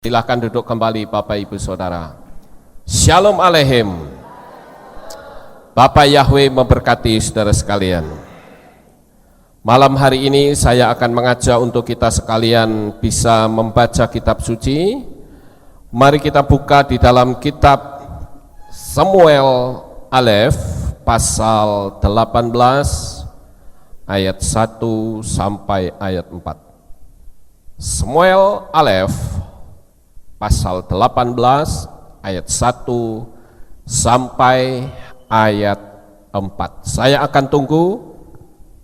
Silahkan duduk kembali Bapak Ibu Saudara. Shalom Aleichem. Bapak Yahweh memberkati saudara sekalian. Malam hari ini saya akan mengajak untuk kita sekalian bisa membaca kitab suci. Mari kita buka di dalam kitab Samuel Alef pasal 18 ayat 1 sampai ayat 4. Samuel Alef pasal 18 ayat 1 sampai ayat 4. Saya akan tunggu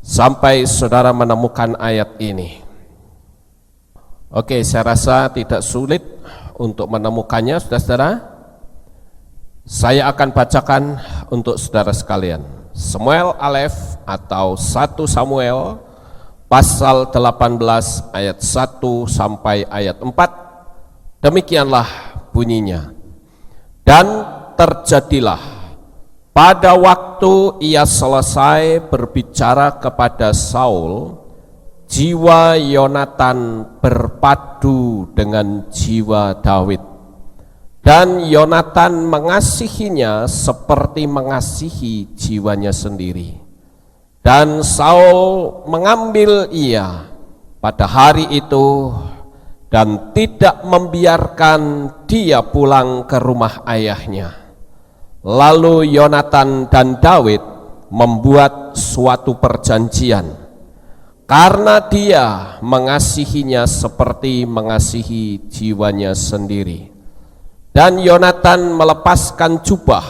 sampai saudara menemukan ayat ini. Oke, saya rasa tidak sulit untuk menemukannya, saudara-saudara. Saya akan bacakan untuk saudara sekalian. Samuel Alef atau 1 Samuel pasal 18 ayat 1 sampai ayat 4. Demikianlah bunyinya. Dan terjadilah pada waktu ia selesai berbicara kepada Saul, jiwa Yonatan berpadu dengan jiwa Daud. Dan Yonatan mengasihinya seperti mengasihi jiwanya sendiri. Dan Saul mengambil ia pada hari itu dan tidak membiarkan dia pulang ke rumah ayahnya. Lalu Yonatan dan Daud membuat suatu perjanjian, karena dia mengasihinya seperti mengasihi jiwanya sendiri. Dan Yonatan melepaskan jubah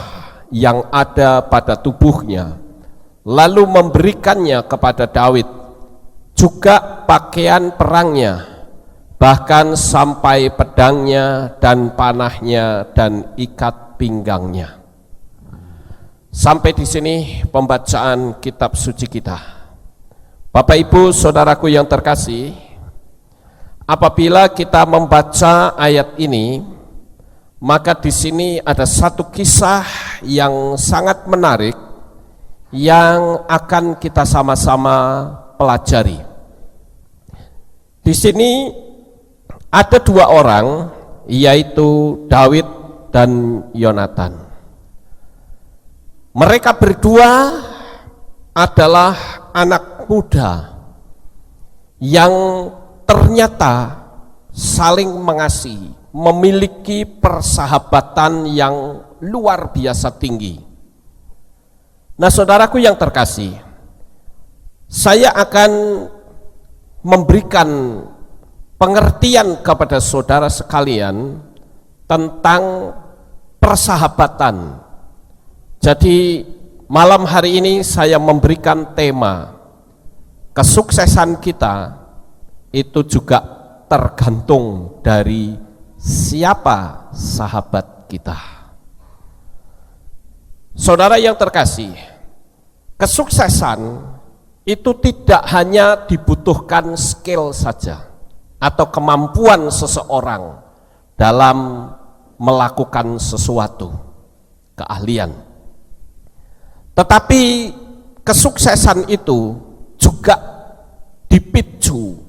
yang ada pada tubuhnya, lalu memberikannya kepada Daud, juga pakaian perangnya, bahkan sampai pedangnya dan panahnya dan ikat pinggangnya. Sampai di sini pembacaan kitab suci kita. Bapak Ibu Saudaraku yang terkasih, apabila kita membaca ayat ini, maka di sini ada satu kisah yang sangat menarik yang akan kita sama-sama pelajari. Di sini ada dua orang, yaitu Daud dan Yonatan. Mereka berdua adalah anak muda yang ternyata saling mengasihi, memiliki persahabatan yang luar biasa tinggi. Nah, saudaraku yang terkasih, saya akan memberikan pengertian kepada saudara sekalian tentang persahabatan. Jadi malam hari ini saya memberikan tema kesuksesan kita itu juga tergantung dari siapa sahabat kita. Saudara yang terkasih, kesuksesan itu tidak hanya dibutuhkan skill saja atau kemampuan seseorang dalam melakukan sesuatu, keahlian. Tetapi kesuksesan itu juga dipicu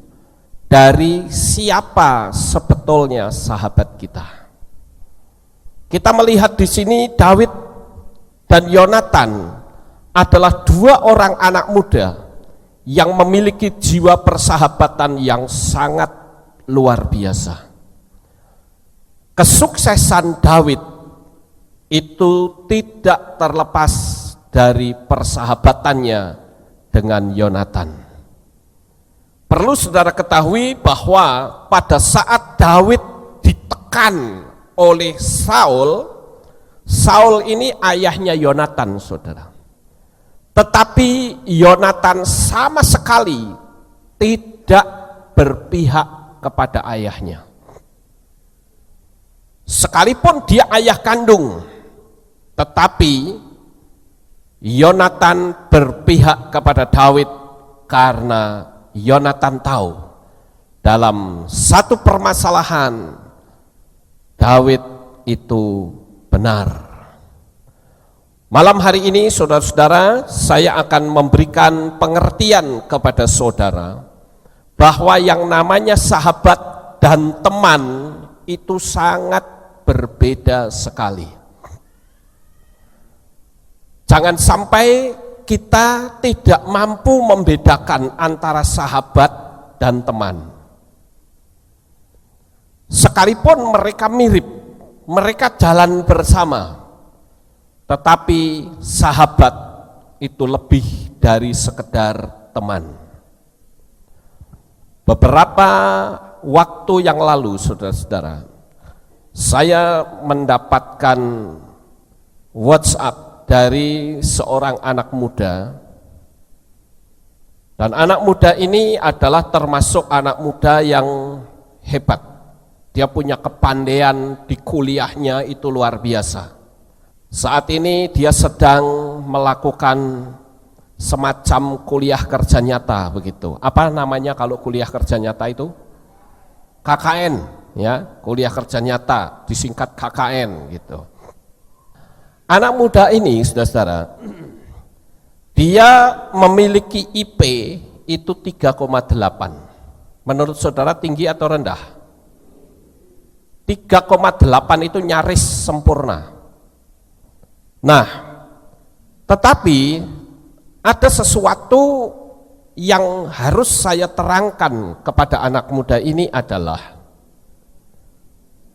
dari siapa sebetulnya sahabat kita. Kita melihat di sini Daud dan Yonatan adalah dua orang anak muda yang memiliki jiwa persahabatan yang sangat luar biasa. Kesuksesan Daud itu tidak terlepas dari persahabatannya dengan Yonatan. Perlu saudara ketahui bahwa pada saat Daud ditekan oleh Saul, Saul ini ayahnya Yonatan, saudara. Tetapi Yonatan sama sekali tidak berpihak kepada ayahnya. Sekalipun dia ayah kandung, tetapi Yonatan berpihak kepada Daud karena Yonatan tahu dalam satu permasalahan Daud itu benar. Malam hari ini saudara-saudara, saya akan memberikan pengertian kepada saudara bahwa yang namanya sahabat dan teman itu sangat berbeda sekali. Jangan sampai kita tidak mampu membedakan antara sahabat dan teman. Sekalipun mereka mirip, mereka jalan bersama, tetapi sahabat itu lebih dari sekedar teman. Beberapa waktu yang lalu, saudara-saudara, saya mendapatkan WhatsApp dari seorang anak muda, dan anak muda ini adalah termasuk anak muda yang hebat. Dia punya kepandaian di kuliahnya itu luar biasa. Saat ini dia sedang melakukan semacam kuliah kerja nyata begitu. Apa namanya kalau kuliah kerja nyata itu? KKN, ya, kuliah kerja nyata, disingkat KKN gitu. Anak muda ini, saudara-saudara, dia memiliki IP itu 3,8. Menurut saudara tinggi atau rendah? 3,8 itu nyaris sempurna. Nah, tetapi ada sesuatu yang harus saya terangkan kepada anak muda ini adalah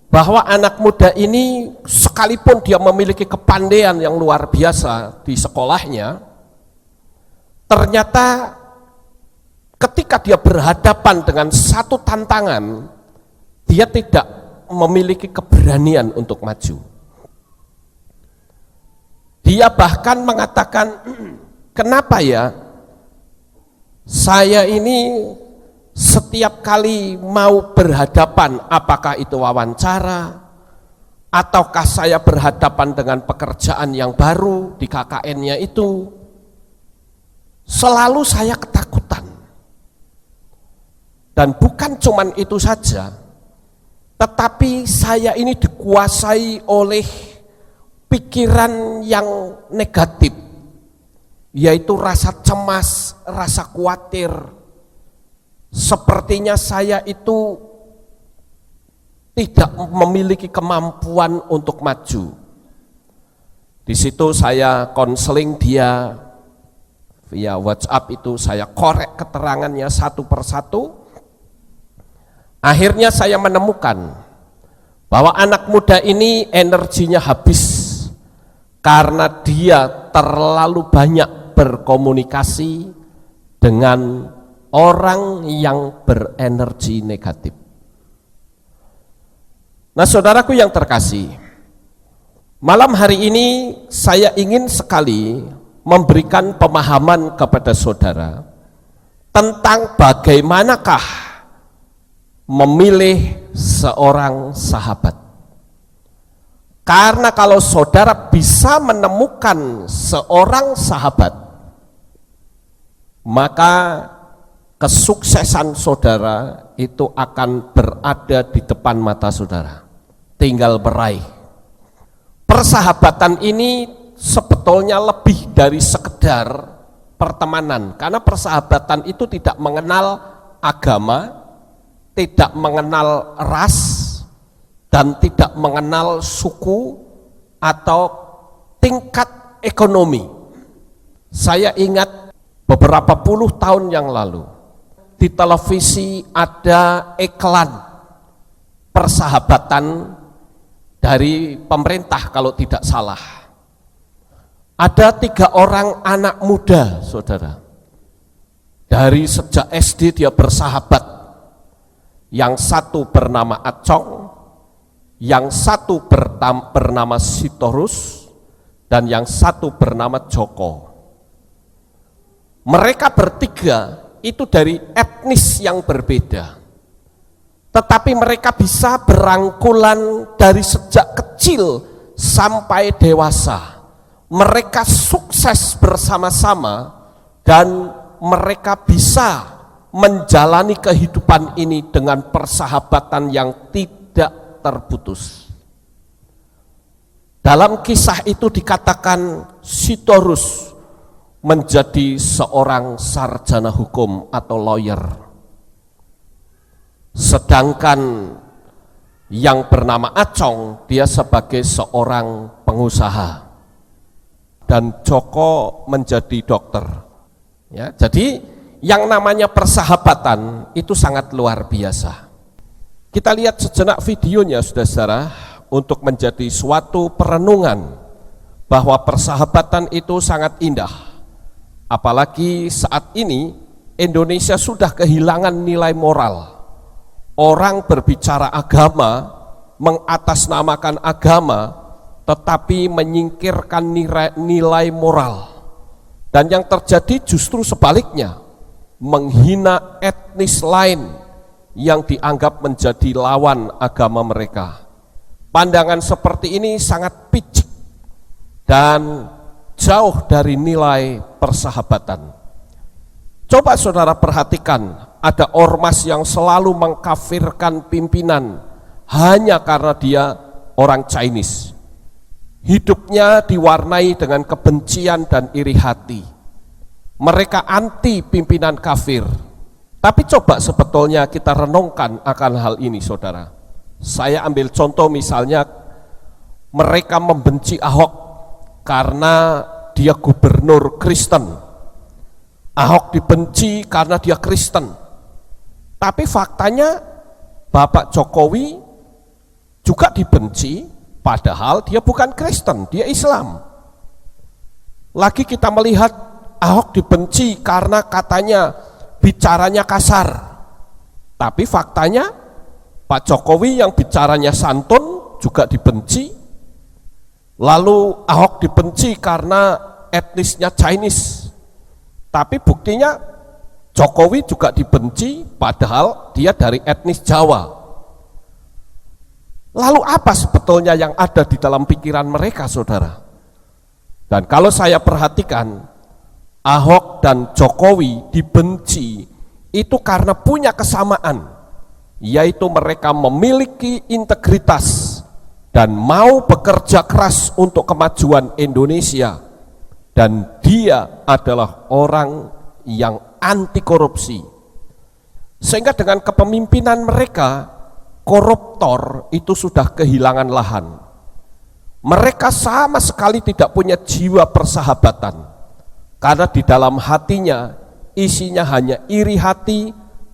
bahwa anak muda ini sekalipun dia memiliki kepandaian yang luar biasa di sekolahnya, ternyata ketika dia berhadapan dengan satu tantangan, dia tidak memiliki keberanian untuk maju. Dia bahkan mengatakan, kenapa ya saya ini setiap kali mau berhadapan, apakah itu wawancara, ataukah saya berhadapan dengan pekerjaan yang baru di KKN-nya itu, selalu saya ketakutan. Dan bukan cuman itu saja, tetapi saya ini dikuasai oleh pikiran yang negatif, yaitu rasa cemas, rasa khawatir. Sepertinya saya itu tidak memiliki kemampuan untuk maju. Di situ saya konseling dia via WhatsApp, itu saya korek keterangannya satu persatu. Akhirnya saya menemukan bahwa anak muda ini energinya habis karena dia terlalu banyak berkomunikasi dengan orang yang berenergi negatif. Nah, saudaraku yang terkasih, malam hari ini saya ingin sekali memberikan pemahaman kepada saudara tentang bagaimanakah memilih seorang sahabat. Karena kalau saudara bisa menemukan seorang sahabat, maka kesuksesan saudara itu akan berada di depan mata saudara. Tinggal meraih. Persahabatan ini sebetulnya lebih dari sekedar pertemanan, karena persahabatan itu tidak mengenal agama, tidak mengenal ras, dan tidak mengenal suku atau tingkat ekonomi. Saya ingat beberapa puluh tahun yang lalu di televisi ada iklan persahabatan dari pemerintah kalau tidak salah. Ada 3 orang anak muda, saudara. Dari sejak SD dia bersahabat. Yang satu bernama Acong, yang satu bernama Sitorus, dan yang satu bernama Joko. Mereka bertiga itu dari etnis yang berbeda, tetapi mereka bisa berangkulan dari sejak kecil sampai dewasa. Mereka sukses bersama-sama dan mereka bisa menjalani kehidupan ini dengan persahabatan yang tidak terputus. Dalam kisah itu dikatakan Sitorus menjadi seorang sarjana hukum atau lawyer, sedangkan yang bernama Acong, dia sebagai seorang pengusaha, dan Joko menjadi dokter. Ya, jadi yang namanya persahabatan itu sangat luar biasa. Kita lihat sejenak videonya, saudara-saudara, untuk menjadi suatu perenungan bahwa persahabatan itu sangat indah. Apalagi saat ini Indonesia sudah kehilangan nilai moral. Orang berbicara agama, mengatasnamakan agama, tetapi menyingkirkan nilai moral. Dan yang terjadi justru sebaliknya, menghina etnis lain yang dianggap menjadi lawan agama mereka. Pandangan seperti ini sangat picik dan jauh dari nilai persahabatan. Coba saudara perhatikan, ada ormas yang selalu mengkafirkan pimpinan hanya karena dia orang Chinese. Hidupnya diwarnai dengan kebencian dan iri hati. Mereka anti pimpinan kafir. Tapi coba sebetulnya kita renungkan akan hal ini, saudara. Saya ambil contoh misalnya, mereka membenci Ahok karena dia gubernur Kristen. Ahok dibenci karena dia Kristen. Tapi faktanya Bapak Jokowi juga dibenci padahal dia bukan Kristen, dia Islam. Lagi kita melihat Ahok dibenci karena katanya bicaranya kasar. Tapi faktanya Pak Jokowi yang bicaranya santun juga dibenci. Lalu Ahok dibenci karena etnisnya Chinese. Tapi buktinya Jokowi juga dibenci padahal dia dari etnis Jawa. Lalu apa sebetulnya yang ada di dalam pikiran mereka, saudara? Dan kalau saya perhatikan, Ahok dan Jokowi dibenci itu karena punya kesamaan, yaitu mereka memiliki integritas dan mau bekerja keras untuk kemajuan Indonesia. Dan dia adalah orang yang anti korupsi. Sehingga dengan kepemimpinan mereka, koruptor itu sudah kehilangan lahan. Mereka sama sekali tidak punya jiwa persahabatan. Karena di dalam hatinya, isinya hanya iri hati,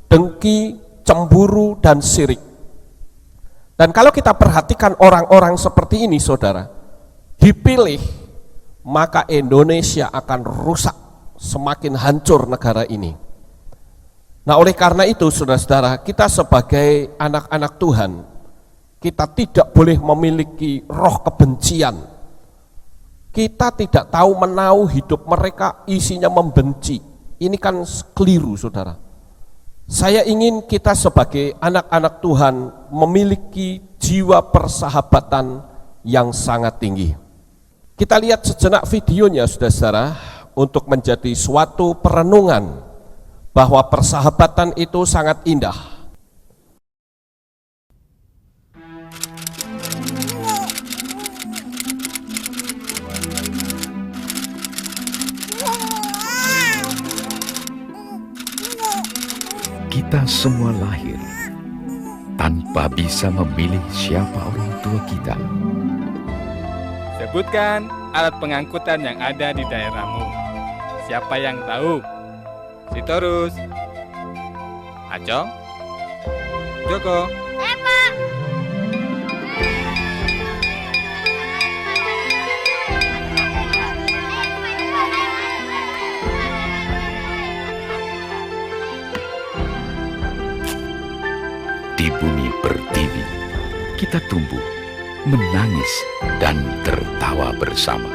dengki, cemburu, dan sirik. Dan kalau kita perhatikan orang-orang seperti ini, saudara, dipilih, maka Indonesia akan rusak, semakin hancur negara ini. Nah, oleh karena itu, saudara-saudara, kita sebagai anak-anak Tuhan, kita tidak boleh memiliki roh kebencian. Kita tidak tahu menau hidup mereka isinya membenci. Ini kan keliru, saudara. Saya ingin kita sebagai anak-anak Tuhan memiliki jiwa persahabatan yang sangat tinggi. Kita lihat sejenak videonya, saudara-saudara, untuk menjadi suatu perenungan bahwa persahabatan itu sangat indah. Kita semua lahir tanpa bisa memilih siapa orang tua kita. Sebutkan alat pengangkutan yang ada di daerahmu. Siapa yang tahu? Sitorus, Acong, Joko. Di bumi pertiwi, kita tumbuh, menangis, dan tertawa bersama.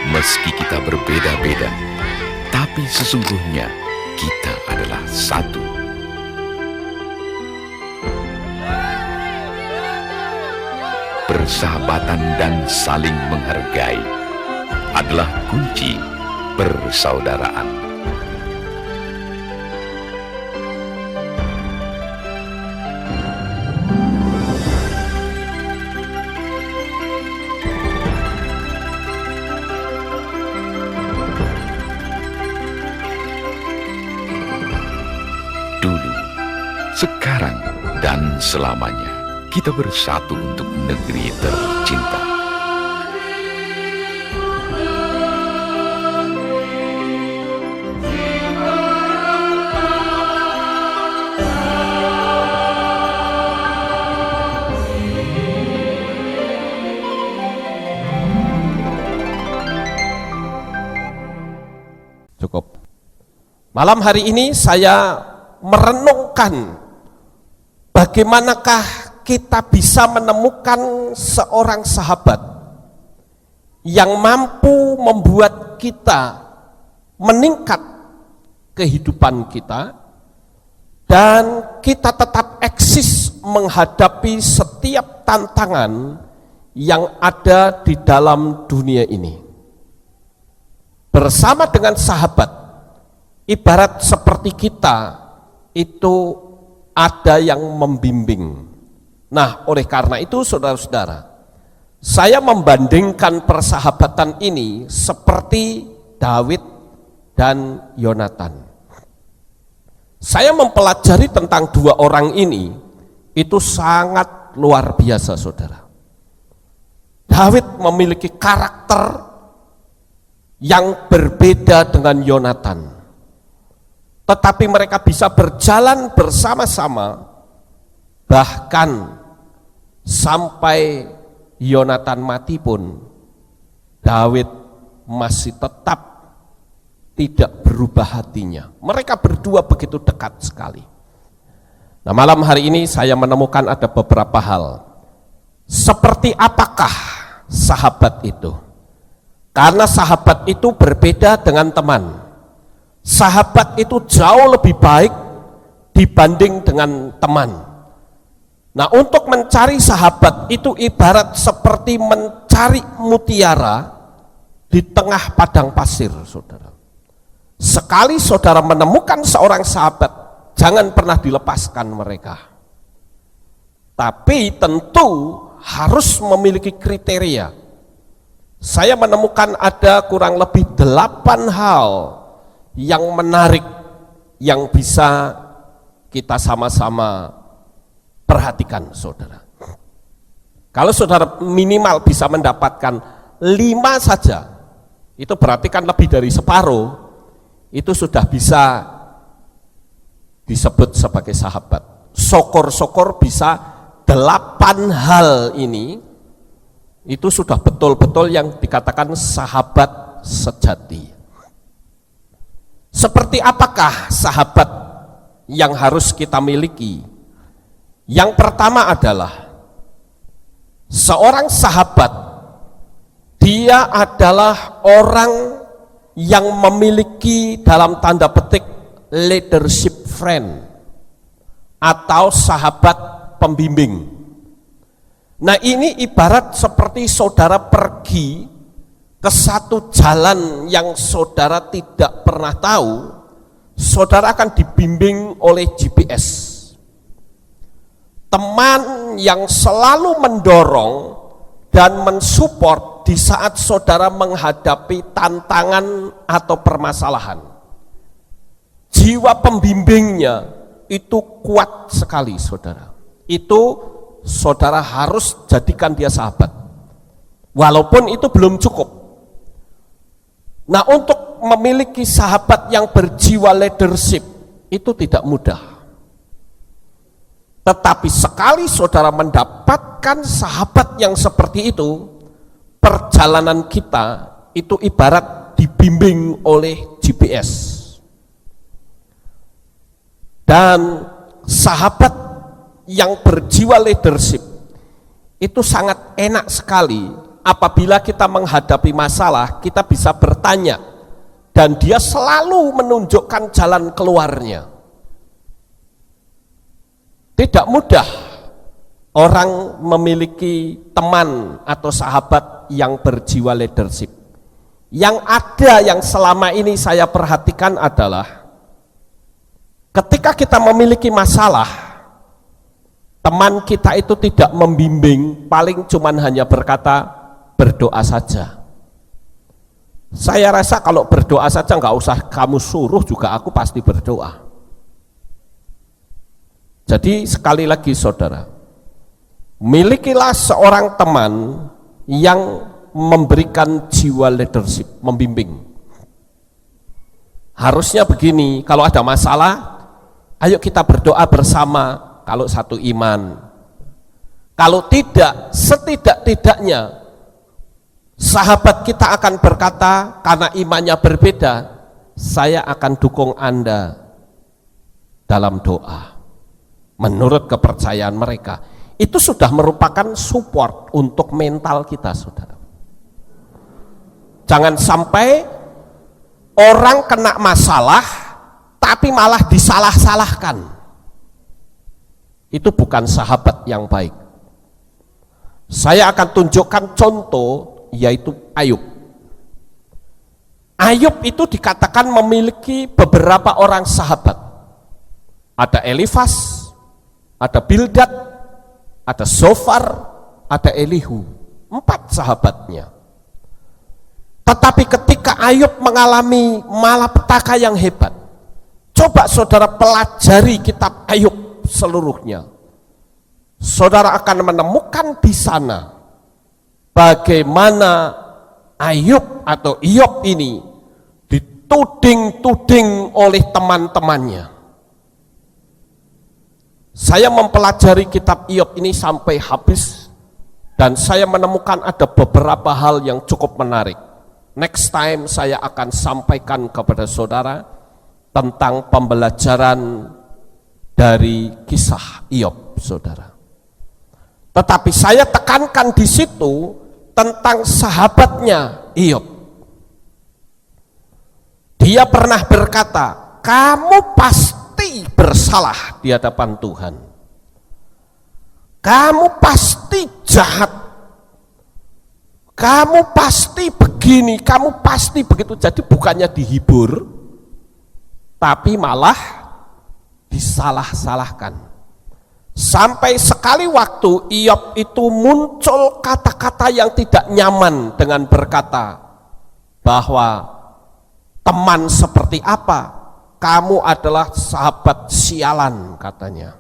Meski kita berbeda-beda, tapi sesungguhnya kita adalah satu. Persahabatan dan saling menghargai adalah kunci persaudaraan. sekarang dan selamanya. Kita bersatu untuk negeri tercinta. Cukup. Malam hari ini saya merenungkan bagaimanakah kita bisa menemukan seorang sahabat yang mampu membuat kita meningkat kehidupan kita dan kita tetap eksis menghadapi setiap tantangan yang ada di dalam dunia ini. Bersama dengan sahabat, ibarat seperti kita itu ada yang membimbing. Nah, oleh karena itu saudara-saudara, saya membandingkan persahabatan ini seperti Daud dan Yonatan. Saya mempelajari tentang dua orang ini, itu sangat luar biasa saudara. Daud memiliki karakter yang berbeda dengan Yonatan. Tetapi mereka bisa berjalan bersama-sama, bahkan sampai Yonatan mati pun Daud masih tetap tidak berubah hatinya. Mereka berdua begitu dekat sekali. Nah, malam hari ini saya menemukan ada beberapa hal. Seperti apakah sahabat itu? Karena sahabat itu berbeda dengan teman. Sahabat itu jauh lebih baik dibanding dengan teman. Nah, untuk mencari sahabat itu ibarat seperti mencari mutiara di tengah padang pasir, saudara. Sekali saudara menemukan seorang sahabat, jangan pernah dilepaskan mereka. Tapi tentu harus memiliki kriteria. Saya menemukan ada kurang lebih 8 hal yang menarik yang bisa kita sama-sama perhatikan, saudara. Kalau saudara minimal bisa mendapatkan 5 saja, itu berarti kan lebih dari separuh, itu sudah bisa disebut sebagai sahabat. Syukur-syukur bisa 8 hal ini, itu sudah betul-betul yang dikatakan sahabat sejati. Seperti apakah sahabat yang harus kita miliki? Yang pertama adalah seorang sahabat, dia adalah orang yang memiliki dalam tanda petik leadership friend atau sahabat pembimbing. Nah, ini ibarat seperti saudara pergi ke satu jalan yang saudara tidak pernah tahu, saudara akan dibimbing oleh GPS. Teman yang selalu mendorong dan mensupport di saat saudara menghadapi tantangan atau permasalahan. Jiwa pembimbingnya itu kuat sekali, saudara. Itu saudara harus jadikan dia sahabat. Walaupun itu belum cukup. Nah, untuk memiliki sahabat yang berjiwa leadership itu tidak mudah. Tetapi sekali saudara mendapatkan sahabat yang seperti itu, perjalanan kita itu ibarat dibimbing oleh GPS. Dan sahabat yang berjiwa leadership itu sangat enak sekali apabila kita menghadapi masalah, kita bisa bertanya dan dia selalu menunjukkan jalan keluarnya. Tidak mudah orang memiliki teman atau sahabat yang berjiwa leadership. Yang ada yang selama ini saya perhatikan adalah ketika kita memiliki masalah, teman kita itu tidak membimbing, paling cuman hanya berkata berdoa saja. Saya rasa kalau berdoa saja nggak usah kamu suruh juga aku pasti berdoa. Jadi sekali lagi saudara, milikilah seorang teman yang memberikan jiwa leadership, membimbing. Harusnya begini, kalau ada masalah, ayo kita berdoa bersama kalau satu iman. Kalau tidak, setidak-tidaknya sahabat kita akan berkata, karena imannya berbeda, saya akan dukung Anda dalam doa. Menurut kepercayaan mereka, itu sudah merupakan support untuk mental kita, saudara. Jangan sampai orang kena masalah, tapi malah disalah-salahkan. Itu bukan sahabat yang baik. Saya akan tunjukkan contoh, yaitu Ayub. Ayub itu dikatakan memiliki beberapa orang sahabat. Ada Elifas, ada Bildad, ada Zofar, ada Elihu. 4 sahabatnya. Tetapi ketika Ayub mengalami malapetaka yang hebat, coba saudara pelajari kitab Ayub seluruhnya. Saudara akan menemukan di sana bagaimana Ayub atau Iyob ini dituding-tuding oleh teman-temannya. Saya mempelajari kitab Iyob ini sampai habis dan saya menemukan ada beberapa hal yang cukup menarik. Next time saya akan sampaikan kepada saudara tentang pembelajaran dari kisah Iyob, saudara. Tetapi saya tekankan di situ tentang sahabatnya Iyob. Dia pernah berkata, kamu pasti bersalah di hadapan Tuhan. Kamu pasti jahat. Kamu pasti begini, kamu pasti begitu. Jadi bukannya dihibur, tapi malah disalah-salahkan. Sampai sekali waktu Iyob itu muncul kata-kata yang tidak nyaman dengan berkata bahwa teman seperti apa? Kamu adalah sahabat sialan, katanya.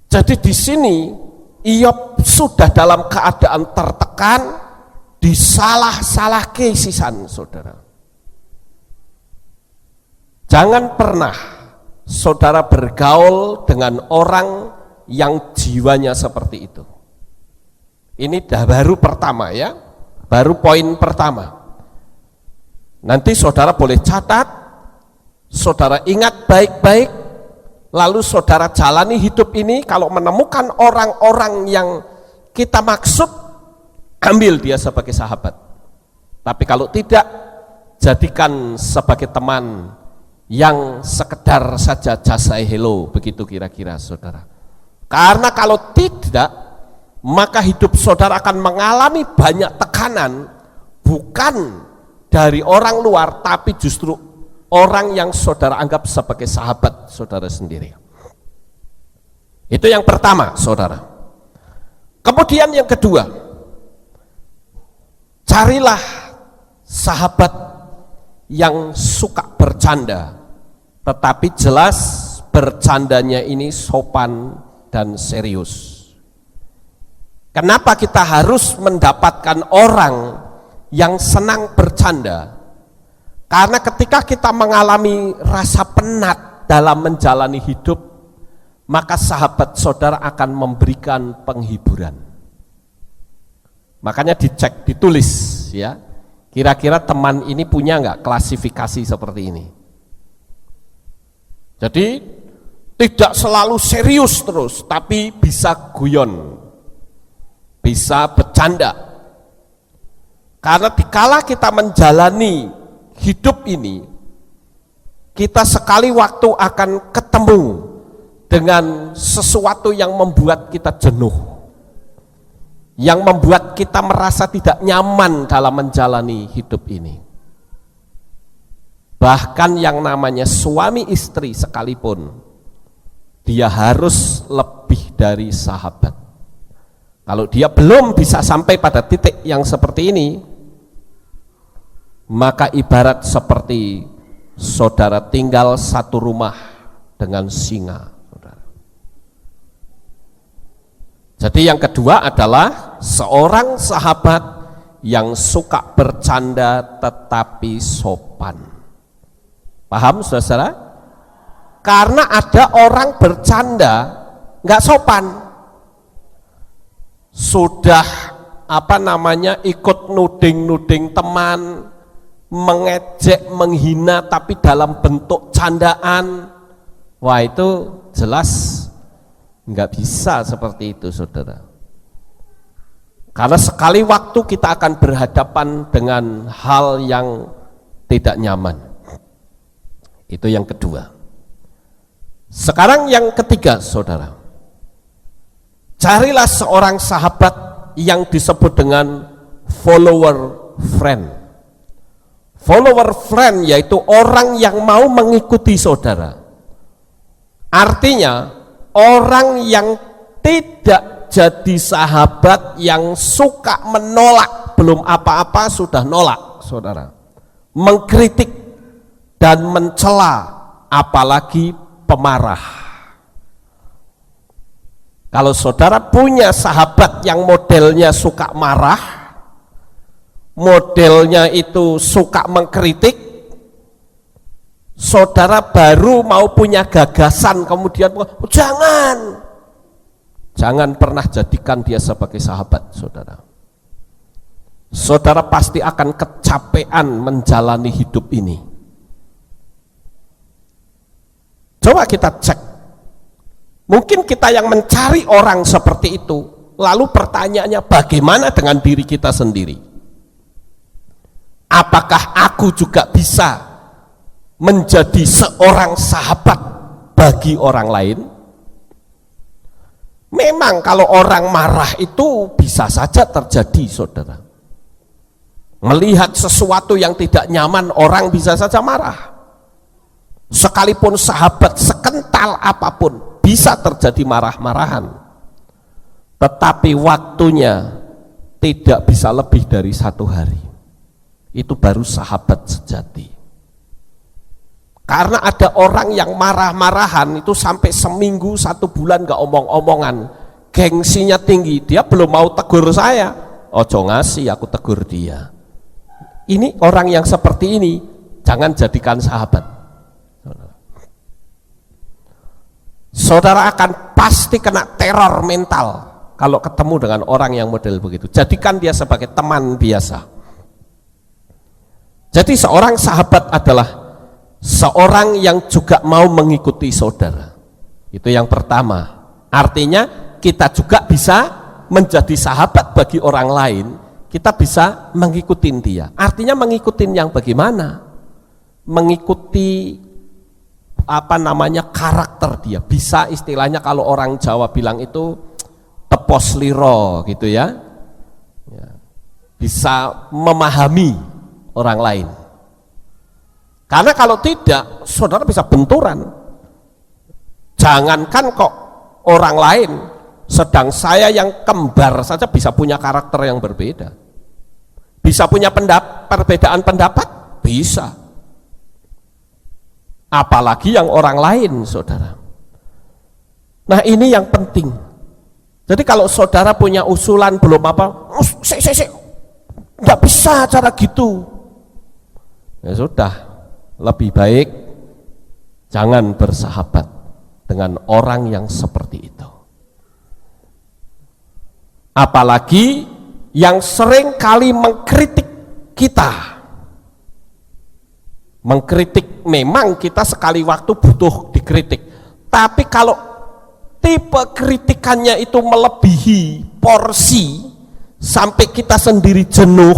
Jadi di sini Iyob sudah dalam keadaan tertekan, disalah-salah kesisan, saudara. Jangan pernah saudara bergaul dengan orang yang jiwanya seperti itu. Ini baru pertama ya, baru poin pertama. Nanti saudara boleh catat, saudara ingat baik-baik, lalu saudara jalani hidup ini. Kalau menemukan orang-orang yang kita maksud, ambil dia sebagai sahabat. Tapi kalau tidak, jadikan sebagai teman yang sekedar saja just say hello, begitu kira-kira saudara. Karena kalau tidak, maka hidup saudara akan mengalami banyak tekanan, bukan dari orang luar, tapi justru orang yang saudara anggap sebagai sahabat saudara sendiri. Itu yang pertama, saudara. Kemudian yang kedua, carilah sahabat yang suka bercanda, tetapi jelas bercandanya ini sopan dan serius. Kenapa kita harus mendapatkan orang yang senang bercanda? Karena ketika kita mengalami rasa penat dalam menjalani hidup, maka sahabat saudara akan memberikan penghiburan. Makanya dicek, ditulis ya, kira-kira teman ini punya enggak klasifikasi seperti ini. Jadi tidak selalu serius terus, tapi bisa guyon, bisa bercanda. Karena dikala kita menjalani hidup ini, kita sekali waktu akan ketemu dengan sesuatu yang membuat kita jenuh, yang membuat kita merasa tidak nyaman dalam menjalani hidup ini. Bahkan yang namanya suami istri sekalipun, dia harus lebih dari sahabat. Kalau dia belum bisa sampai pada titik yang seperti ini, maka ibarat seperti saudara tinggal satu rumah dengan singa, saudara. Jadi yang kedua adalah seorang sahabat yang suka bercanda tetapi sopan. Paham, saudara? Karena ada orang bercanda nggak sopan, sudah ikut nuding-nuding teman, mengejek, menghina, tapi dalam bentuk candaan. Wah, itu jelas nggak bisa seperti itu, saudara. Karena sekali waktu kita akan berhadapan dengan hal yang tidak nyaman. Itu yang kedua. Sekarang yang ketiga, saudara. Carilah seorang sahabat yang disebut dengan follower friend. Follower friend yaitu orang yang mau mengikuti saudara. Artinya orang yang tidak jadi sahabat yang suka menolak, belum apa-apa sudah nolak, saudara. Mengkritik dan mencela, apalagi pemarah. Kalau saudara punya sahabat yang modelnya suka marah, modelnya itu suka mengkritik, saudara baru mau punya gagasan kemudian jangan pernah jadikan dia sebagai sahabat, saudara. Saudara pasti akan kecapean menjalani hidup ini. Coba kita cek. Mungkin kita yang mencari orang seperti itu, lalu pertanyaannya bagaimana dengan diri kita sendiri? Apakah aku juga bisa menjadi seorang sahabat bagi orang lain? Memang kalau orang marah itu bisa saja terjadi, saudara. Melihat sesuatu yang tidak nyaman, orang bisa saja marah. Sekalipun sahabat sekental apapun, bisa terjadi marah-marahan. Tetapi waktunya tidak bisa lebih dari 1 hari. Itu baru sahabat sejati. Karena ada orang yang marah-marahan itu sampai seminggu, 1 bulan gak omong-omongan, gengsinya tinggi, dia belum mau tegur saya, ojo ngasih aku tegur dia. Ini orang yang seperti ini jangan jadikan sahabat. Saudara akan pasti kena teror mental kalau ketemu dengan orang yang model begitu. Jadikan dia sebagai teman biasa. Jadi seorang sahabat adalah seorang yang juga mau mengikuti saudara. Itu yang pertama. Artinya kita juga bisa menjadi sahabat bagi orang lain. Kita bisa mengikuti dia. Artinya mengikuti yang bagaimana? Mengikuti karakter dia. Bisa istilahnya kalau orang Jawa bilang itu tepos liro gitu ya. Bisa memahami orang lain. Karena kalau tidak, saudara bisa benturan. Jangankan kok orang lain, sedang saya yang kembar saja bisa punya karakter yang berbeda. Bisa punya perbedaan pendapat, bisa. Apalagi yang orang lain, saudara. Nah, ini yang penting. Jadi kalau saudara punya usulan belum apa, nggak bisa cara gitu. Ya sudah, lebih baik jangan bersahabat dengan orang yang seperti itu. Apalagi yang sering kali mengkritik kita. Mengkritik, memang kita sekali waktu butuh dikritik, tapi kalau tipe kritikannya itu melebihi porsi sampai kita sendiri jenuh,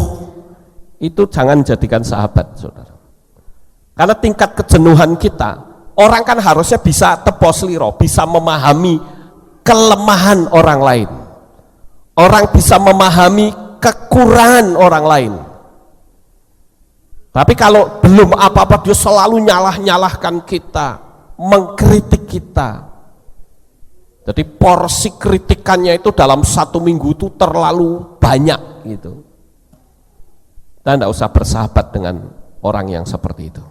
itu jangan jadikan sahabat, saudara. Karena tingkat kejenuhan kita, orang kan harusnya bisa tepos liro, bisa memahami kelemahan orang lain, orang bisa memahami kekurangan orang lain. Tapi kalau belum apa-apa dia selalu nyalahkan kita, mengkritik kita. Jadi porsi kritikannya itu dalam 1 minggu itu terlalu banyak gitu. Dan tidak usah bersahabat dengan orang yang seperti itu.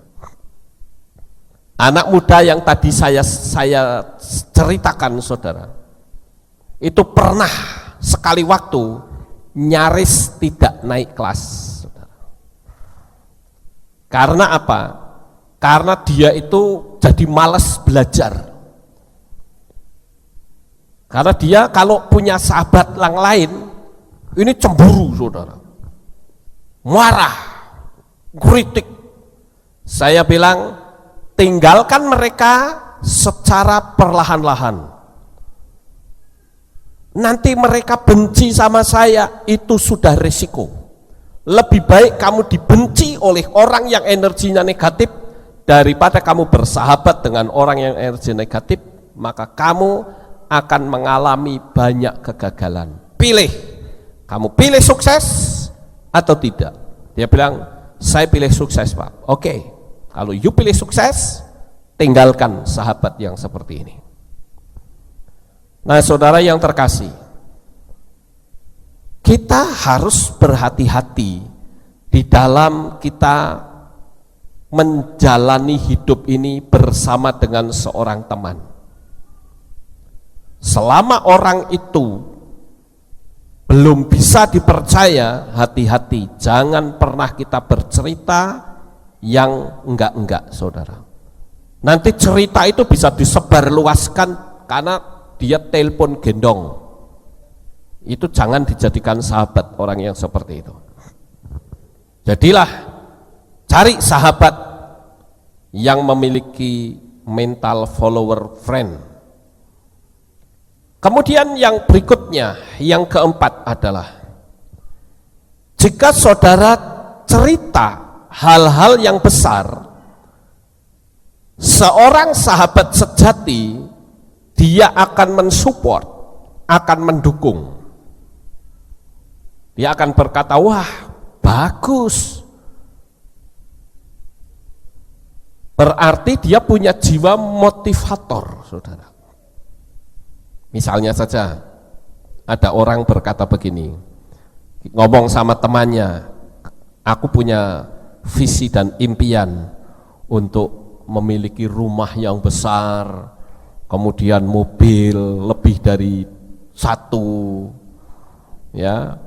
Anak muda yang tadi saya ceritakan saudara, itu pernah sekali waktu nyaris tidak naik kelas saudara. Karena apa? Karena dia itu jadi malas belajar. Karena dia kalau punya sahabat yang lain, ini cemburu saudara, marah, kritik. Saya bilang, tinggalkan mereka secara perlahan-lahan. Nanti mereka benci sama saya, itu sudah risiko. Lebih baik kamu dibenci oleh orang yang energinya negatif daripada kamu bersahabat dengan orang yang energi negatif, maka kamu akan mengalami banyak kegagalan. Pilih, kamu pilih sukses atau tidak? Dia bilang, saya pilih sukses Pak. Oke, kalau you pilih sukses, tinggalkan sahabat yang seperti ini. Nah saudara yang terkasih, kita harus berhati-hati di dalam kita menjalani hidup ini bersama dengan seorang teman. Selama orang itu belum bisa dipercaya, hati-hati, jangan pernah kita bercerita yang enggak-enggak saudara. Nanti cerita itu bisa disebarluaskan karena dia telepon gendong. Itu jangan dijadikan sahabat orang yang seperti itu. Jadilah cari sahabat yang memiliki mental follower friend. Kemudian yang berikutnya, yang keempat adalah jika saudara cerita hal-hal yang besar, seorang sahabat sejati dia akan mensupport, akan mendukung. Dia akan berkata, wah bagus. Berarti dia punya jiwa motivator saudara. Misalnya saja ada orang berkata begini, ngomong sama temannya, aku punya visi dan impian untuk memiliki rumah yang besar, kemudian mobil lebih dari satu, ya,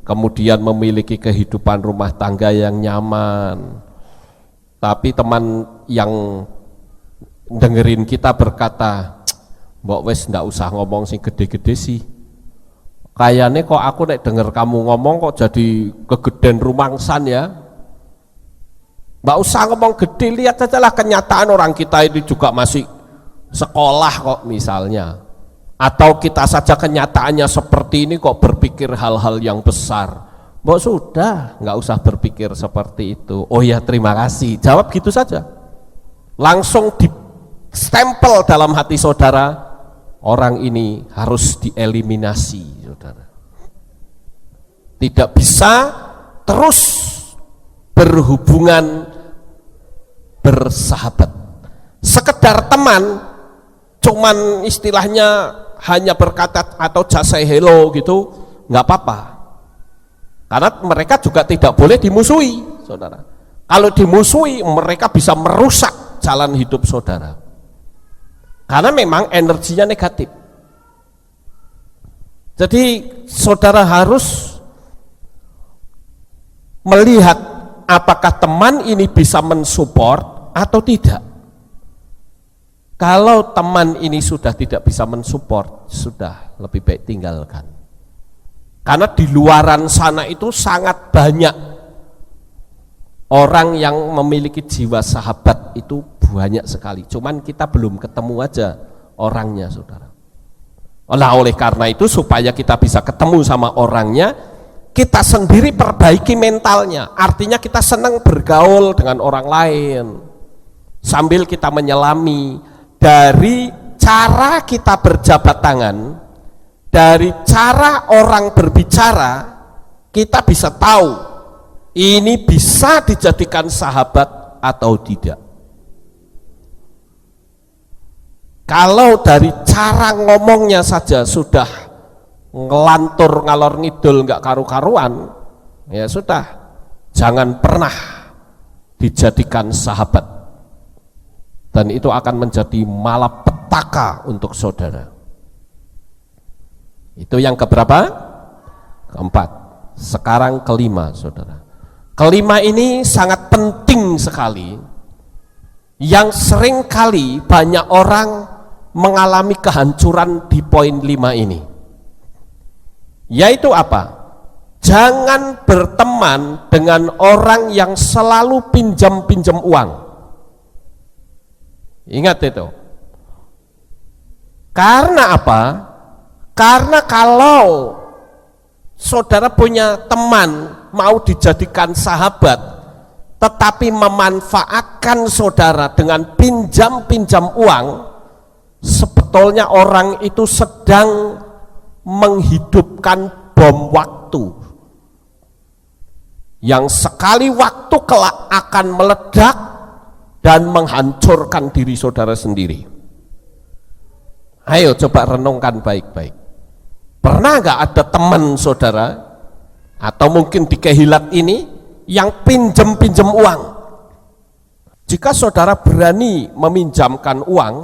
kemudian memiliki kehidupan rumah tangga yang nyaman. Tapi teman yang dengerin kita berkata, mbok wes ndak usah ngomong sing gede-gede sih. Kayaknya kok aku nek denger kamu ngomong kok jadi kegeden rumangsan ya. Mbak usah ngomong gede, lihat aja lah kenyataan orang kita ini juga masih sekolah kok misalnya. Atau kita saja kenyataannya seperti ini kok berpikir hal-hal yang besar. Mbak sudah, nggak usah berpikir seperti itu. Oh ya terima kasih, jawab gitu saja. Langsung di stempel dalam hati saudara, orang ini harus dieliminasi saudara. Tidak bisa terus berhubungan bersahabat. Sekedar teman, cuman istilahnya hanya berkata atau just say hello gitu, nggak apa-apa. Karena mereka juga tidak boleh dimusuhi saudara. Kalau dimusuhi mereka bisa merusak jalan hidup saudara. Karena memang energinya negatif. Jadi saudara harus melihat apakah teman ini bisa mensupport atau tidak. Kalau teman ini sudah tidak bisa mensupport, sudah lebih baik tinggalkan. Karena di luaran sana itu sangat banyak orang yang memiliki jiwa sahabat itu banyak sekali, cuman kita belum ketemu aja orangnya saudara. Oleh karena itu supaya kita bisa ketemu sama orangnya, kita sendiri perbaiki mentalnya. Artinya kita senang bergaul dengan orang lain sambil kita menyelami dari cara kita berjabat tangan, dari cara orang berbicara, kita bisa tahu ini bisa dijadikan sahabat atau tidak. Kalau dari cara ngomongnya saja sudah ngelantur ngalor ngidul nggak karu-karuan, ya sudah, jangan pernah dijadikan sahabat. Dan itu akan menjadi malapetaka untuk saudara. Itu yang keberapa? Keempat. Sekarang kelima, saudara. Kelima ini sangat penting sekali, yang sering kali banyak orang mengalami kehancuran di poin 5 ini. Yaitu apa? Jangan berteman dengan orang yang selalu pinjam-pinjam uang. Ingat itu. Karena apa? Karena kalau saudara punya teman mau dijadikan sahabat, tetapi memanfaatkan saudara dengan pinjam-pinjam uang, sebetulnya orang itu sedang menghidupkan bom waktu yang sekali waktu kelak akan meledak dan menghancurkan diri saudara sendiri. Ayo coba renungkan baik-baik. Pernah nggak ada teman saudara, atau mungkin di Kehilat ini, yang pinjam-pinjam uang? Jika saudara berani meminjamkan uang,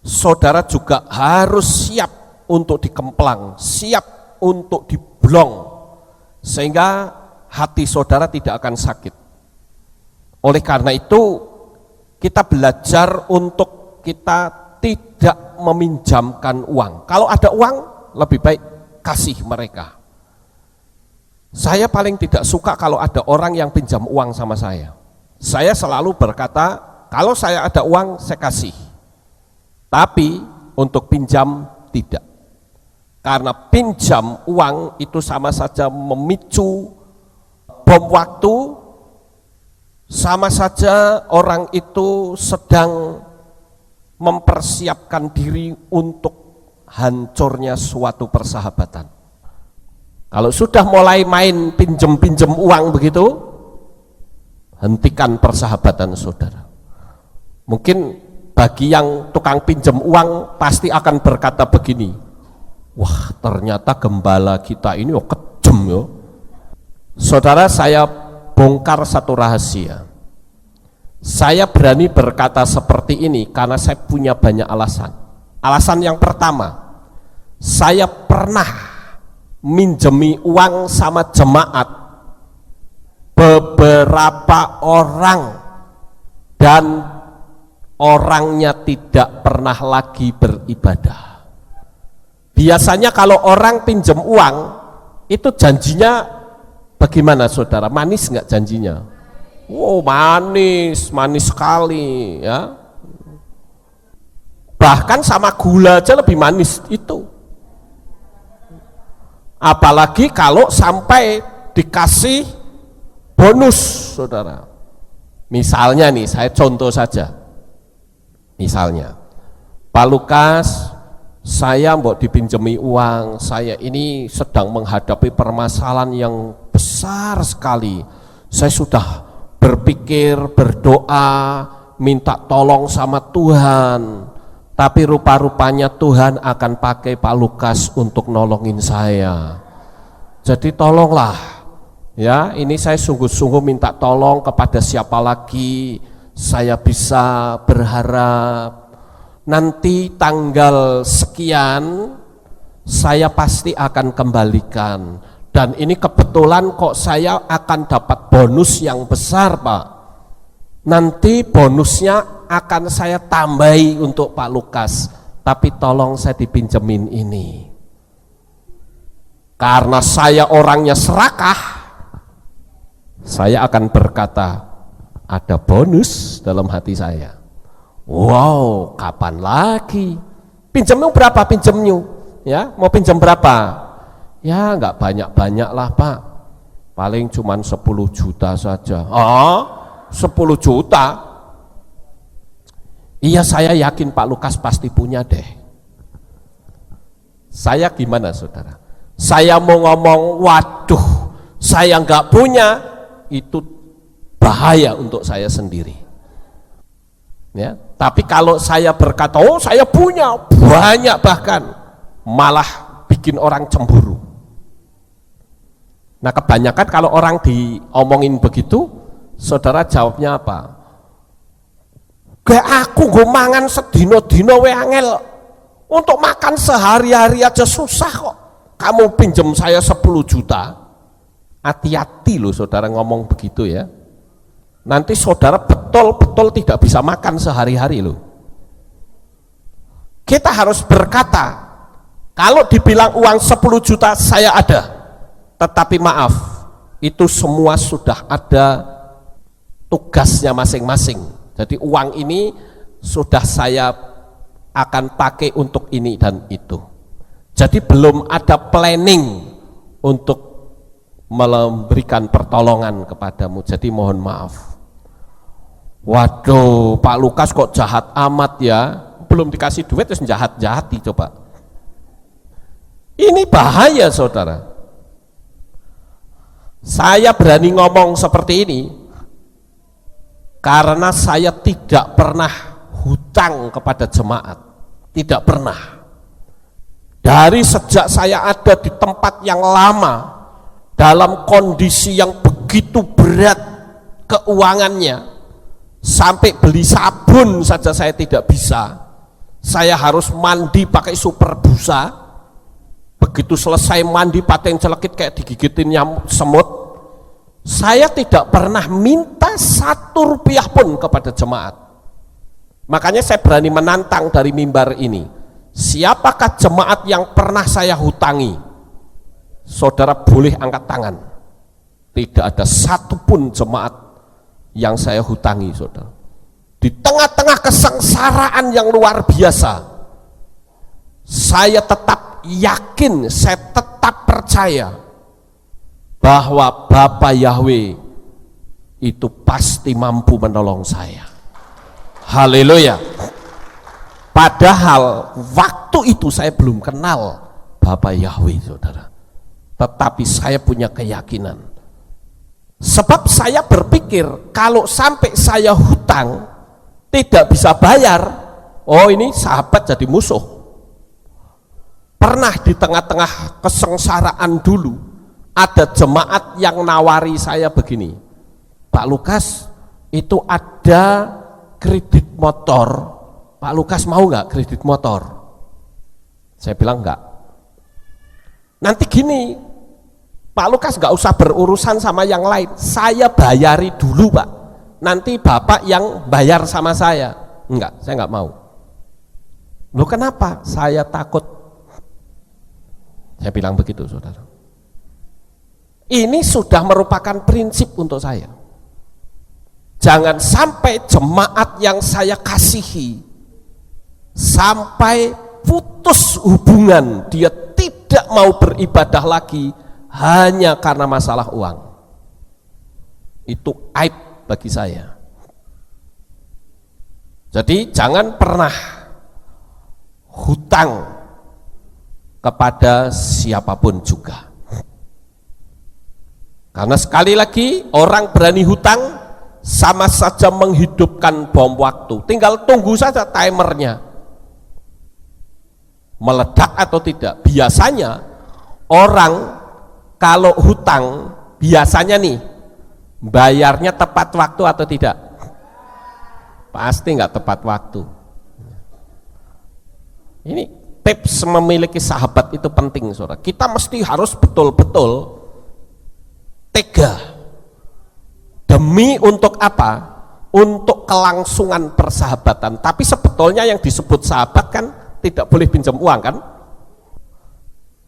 saudara juga harus siap untuk dikemplang, siap untuk diblong, sehingga hati saudara tidak akan sakit. Oleh karena itu, kita belajar untuk kita tidak meminjamkan uang. Kalau ada uang, lebih baik kasih mereka. Saya paling tidak suka kalau ada orang yang pinjam uang sama saya. Saya selalu berkata, kalau saya ada uang, saya kasih. Tapi untuk pinjam, tidak. Karena pinjam uang itu sama saja memicu bom waktu, sama saja orang itu sedang mempersiapkan diri untuk hancurnya suatu persahabatan. Kalau sudah mulai main pinjem-pinjem uang begitu, hentikan persahabatan saudara. Mungkin bagi yang tukang pinjem uang pasti akan berkata begini, wah ternyata gembala kita ini kejem ya. Saudara, saya bongkar satu rahasia. Saya berani berkata seperti ini karena saya punya banyak alasan. Alasan yang pertama, saya pernah minjemi uang sama jemaat beberapa orang dan orangnya tidak pernah lagi beribadah. Biasanya kalau orang pinjam uang itu janjinya bagaimana saudara? Manis nggak janjinya? Oh manis, manis sekali ya. Bahkan sama gula aja lebih manis itu. Apalagi kalau sampai dikasih bonus saudara. Misalnya nih, saya contoh saja. Misalnya, Pak Lukas, saya mau dipinjemi uang, saya ini sedang menghadapi permasalahan yang besar sekali. Saya sudah berpikir, berdoa, minta tolong sama Tuhan, tapi rupa-rupanya Tuhan akan pakai Pak Lukas untuk nolongin saya. Jadi tolonglah, ya ini saya sungguh-sungguh minta tolong kepada siapa lagi, saya bisa berharap nanti tanggal sekian saya pasti akan kembalikan. Dan ini kebetulan kok saya akan dapat bonus yang besar Pak. Nanti bonusnya akan saya tambahi untuk Pak Lukas, tapi tolong saya dipinjemin ini. Karena saya orangnya serakah, saya akan berkata, ada bonus dalam hati saya. Wow, kapan lagi? Pinjemnya berapa pinjemnya? Ya, mau pinjam berapa? Ya enggak banyak-banyak lah Pak, paling cuman 10 juta saja. 10 juta? Iya saya yakin Pak Lukas pasti punya deh. Saya gimana saudara? Saya mau ngomong, waduh saya enggak punya, itu bahaya untuk saya sendiri. Ya, tapi kalau saya berkata, oh saya punya, banyak bahkan, malah bikin orang cemburu. Nah kebanyakan kalau orang diomongin begitu, saudara jawabnya apa? Kayak aku gue mangan sedino-dino we angel. Untuk makan sehari-hari aja susah kok. Kamu pinjam saya 10 juta. Hati-hati loh saudara ngomong begitu ya. Nanti saudara betul-betul tidak bisa makan sehari-hari loh. Kita harus berkata, kalau dibilang uang 10 juta saya ada, tetapi maaf, itu semua sudah ada tugasnya masing-masing. Jadi uang ini sudah saya akan pakai untuk ini dan itu. Jadi belum ada planning untuk memberikan pertolongan kepadamu. Jadi mohon maaf. Waduh, Pak Lukas kok jahat amat ya. Belum dikasih duit terus jahat-jahati coba. Ini bahaya saudara. Saya berani ngomong seperti ini karena saya tidak pernah hutang kepada jemaat. Tidak pernah. Dari sejak saya ada di tempat yang lama, dalam kondisi yang begitu berat keuangannya, sampai beli sabun saja saya tidak bisa. Saya harus mandi pakai super busa. Begitu selesai mandi paten celekit kayak digigitin nyamuk semut. Saya tidak pernah minta 1 rupiah pun kepada jemaat. Makanya saya berani menantang dari mimbar ini. Siapakah jemaat yang pernah saya hutangi? Saudara boleh angkat tangan. Tidak ada satupun jemaat yang saya hutangi, saudara. Di tengah-tengah kesengsaraan yang luar biasa, saya tetap yakin, saya tetap percaya bahwa Bapa Yahweh itu pasti mampu menolong saya. Haleluya. Padahal waktu itu saya belum kenal Bapa Yahweh, saudara. Tetapi saya punya keyakinan. Sebab saya berpikir kalau sampai saya hutang tidak bisa bayar, oh ini sahabat jadi musuh. Pernah di tengah-tengah kesengsaraan dulu ada jemaat yang nawari saya begini, Pak Lukas itu ada kredit motor, Pak Lukas mau nggak kredit motor? Saya bilang enggak. Nanti gini, Pak Lukas nggak usah berurusan sama yang lain, saya bayari dulu Pak, nanti Bapak yang bayar sama saya. Enggak, saya nggak mau. Loh kenapa? Saya takut. Saya bilang begitu saudara. Ini sudah merupakan prinsip untuk saya. Jangan sampai jemaat yang saya kasihi sampai putus hubungan, dia tidak mau beribadah lagi hanya karena masalah uang. Itu aib bagi saya. Jadi jangan pernah hutang kepada siapapun juga. Karena sekali lagi orang berani hutang sama saja menghidupkan bom waktu. Tinggal tunggu saja timernya meledak atau tidak. Biasanya orang kalau hutang biasanya nih bayarnya tepat waktu atau tidak? Pasti nggak tepat waktu. Ini tips memiliki sahabat itu penting, saudara. Kita mesti harus betul-betul tega. Demi untuk apa? Untuk kelangsungan persahabatan. Tapi sebetulnya yang disebut sahabat kan tidak boleh pinjam uang kan?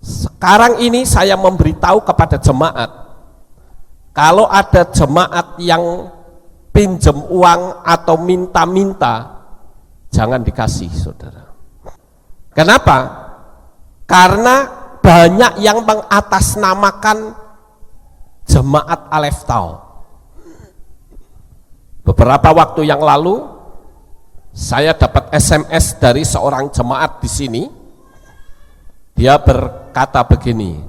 Sekarang ini saya memberitahu kepada jemaat, kalau ada jemaat yang pinjam uang atau minta-minta, jangan dikasih, saudara. Kenapa? Karena banyak yang mengatasnamakan jemaat Aleph Tau. Beberapa waktu yang lalu saya dapat SMS dari seorang jemaat di sini. Dia berkata begini,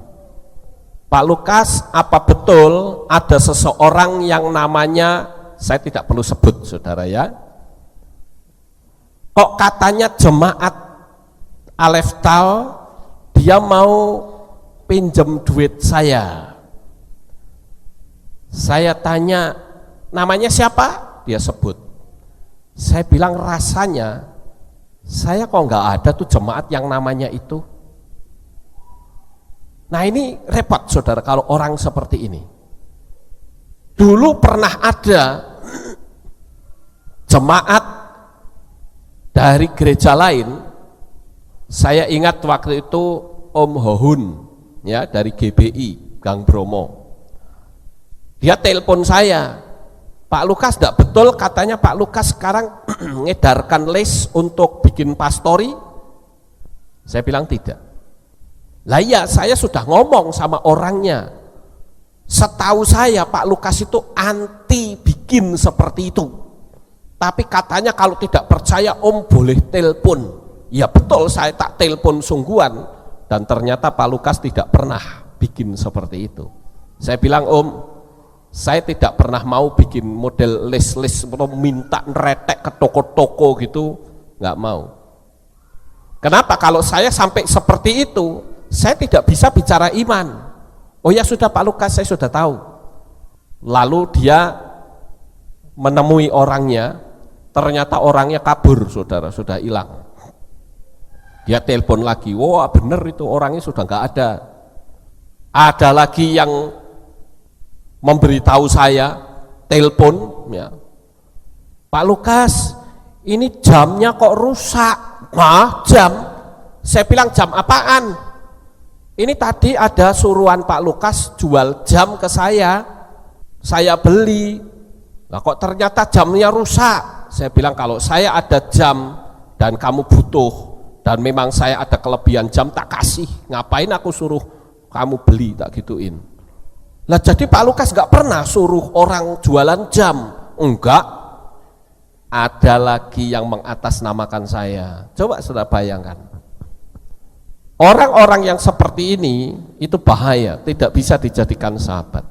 Pak Lukas, apa betul ada seseorang yang namanya, saya tidak perlu sebut saudara ya, kok katanya jemaat Aleph Tau dia mau pinjam duit saya. Saya tanya namanya siapa? Dia sebut. Saya bilang rasanya, saya kok nggak ada tuh jemaat yang namanya itu. Nah ini repot saudara kalau orang seperti ini. Dulu pernah ada jemaat dari gereja lain, saya ingat waktu itu Om Hohun ya dari GBI Gang Bromo. Dia telepon saya, Pak Lukas, tidak betul katanya Pak Lukas sekarang ngedarkan les untuk bikin pastori? Saya bilang tidak. Lah iya, saya sudah ngomong sama orangnya. Setahu saya Pak Lukas itu anti bikin seperti itu. Tapi katanya kalau tidak percaya Om boleh telepon. Ya betul, saya tak telepon sungguhan. Dan ternyata Pak Lukas tidak pernah bikin seperti itu. Saya bilang, Om, saya tidak pernah mau bikin model les-les minta neretek ke toko-toko gitu, nggak mau. Kenapa? Kalau saya sampai seperti itu, saya tidak bisa bicara iman. Oh ya sudah Pak Lukas, saya sudah tahu. Lalu dia menemui orangnya, ternyata orangnya kabur, saudara, sudah hilang. Dia telepon lagi, wah bener itu orangnya sudah nggak ada. Ada lagi yang memberitahu saya, telepon ya, Pak Lukas ini jamnya kok rusak. Nah jam, saya bilang jam apaan? Ini tadi ada suruhan Pak Lukas jual jam ke saya beli. Nah kok ternyata jamnya rusak. Saya bilang kalau saya ada jam dan kamu butuh dan memang saya ada kelebihan jam tak kasih, ngapain aku suruh kamu beli, tak gituin. Lah jadi Pak Lukas nggak pernah suruh orang jualan jam, enggak. Ada lagi yang mengatasnamakan saya. Coba saudara bayangkan. Orang-orang yang seperti ini itu bahaya, tidak bisa dijadikan sahabat.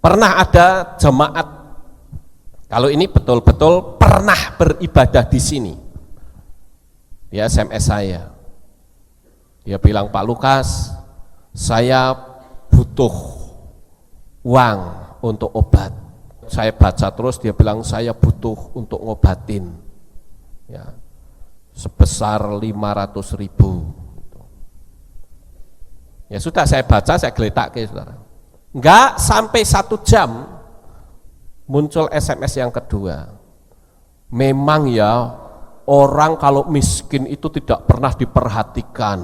Pernah ada jemaat, kalau ini betul-betul pernah beribadah di sini. Dia SMS saya. Dia bilang, Pak Lukas, saya butuh uang untuk obat. Saya baca terus, dia bilang saya butuh untuk ngobatin ya, sebesar 500.000. Ya sudah, saya baca, saya geletak ke saudara. Enggak sampai 1 jam muncul SMS yang kedua. Memang ya orang kalau miskin itu tidak pernah diperhatikan.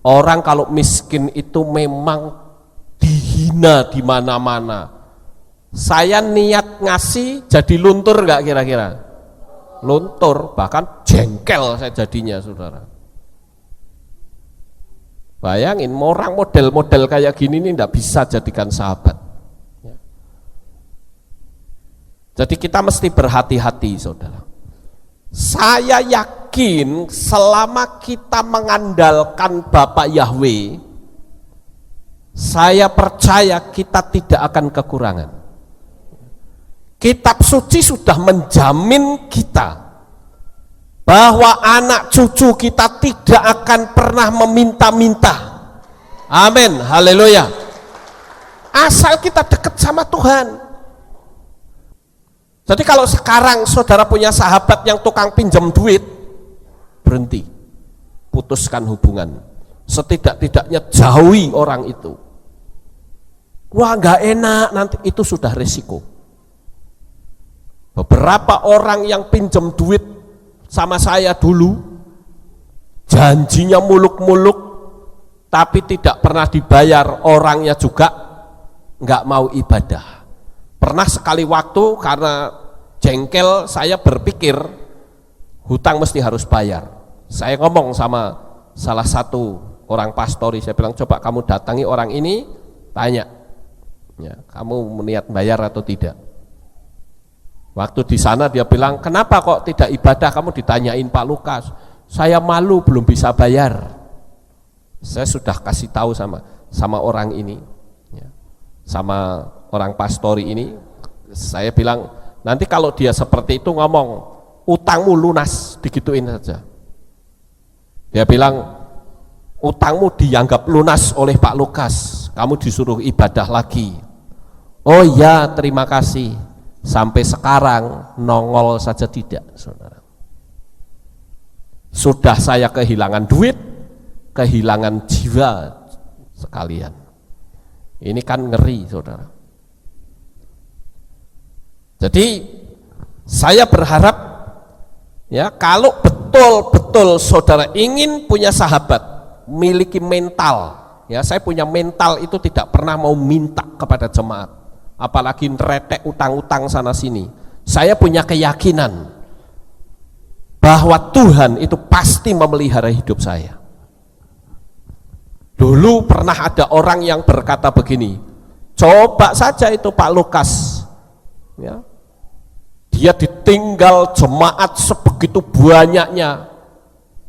Orang kalau miskin itu memang dihina di mana-mana. Saya niat ngasih jadi luntur enggak kira-kira? Luntur, bahkan jengkel saya jadinya, saudara. Bayangin, orang model-model kayak gini ini enggak bisa jadikan sahabat. Jadi kita mesti berhati-hati, saudara. Saya yakin selama kita mengandalkan Bapak Yahweh, saya percaya kita tidak akan kekurangan. Kitab suci sudah menjamin kita bahwa anak cucu kita tidak akan pernah meminta-minta. Amin, haleluya. Asal kita dekat sama Tuhan. Jadi kalau sekarang saudara punya sahabat yang tukang pinjam duit, berhenti, putuskan hubungan. Setidak-tidaknya jauhi orang itu. Wah nggak enak, nanti itu sudah resiko. Beberapa orang yang pinjam duit sama saya dulu, janjinya muluk-muluk, tapi tidak pernah dibayar, orangnya juga nggak mau ibadah. Pernah sekali waktu karena jengkel saya berpikir hutang mesti harus bayar. Saya ngomong sama salah satu orang pastori, saya bilang coba kamu datangi orang ini, tanya, ya, kamu niat bayar atau tidak. Waktu di sana dia bilang, kenapa kok tidak ibadah, kamu ditanyain Pak Lukas. Saya malu belum bisa bayar. Saya sudah kasih tahu sama orang ini, ya, sama orang pastori ini. Saya bilang, nanti kalau dia seperti itu ngomong, utangmu lunas, digituin saja. Dia bilang, utangmu dianggap lunas oleh Pak Lukas, kamu disuruh ibadah lagi. Oh ya, terima kasih. Sampai sekarang nongol saja tidak, saudara. Sudah saya kehilangan duit, kehilangan jiwa sekalian. Ini kan ngeri, saudara. Jadi saya berharap ya, kalau betul-betul saudara ingin punya sahabat, miliki mental, ya, saya punya mental itu tidak pernah mau minta kepada jemaat, apalagi ngeretek utang-utang sana sini. Saya punya keyakinan bahwa Tuhan itu pasti memelihara hidup saya. Dulu pernah ada orang yang berkata begini, coba saja itu Pak Lukas, ya, dia ditinggal jemaat sebegitu banyaknya,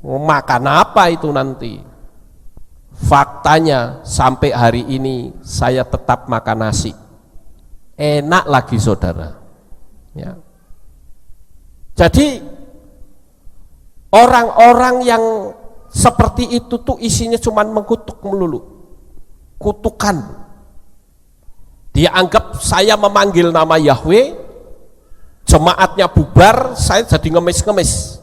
makan apa itu nanti? Faktanya sampai hari ini saya tetap makan nasi, enak lagi, saudara. Ya. Jadi orang-orang yang seperti itu tuh isinya cuma mengutuk melulu, kutukan. Dia anggap saya memanggil nama Yahweh, jemaatnya bubar, saya jadi ngemis-ngemis.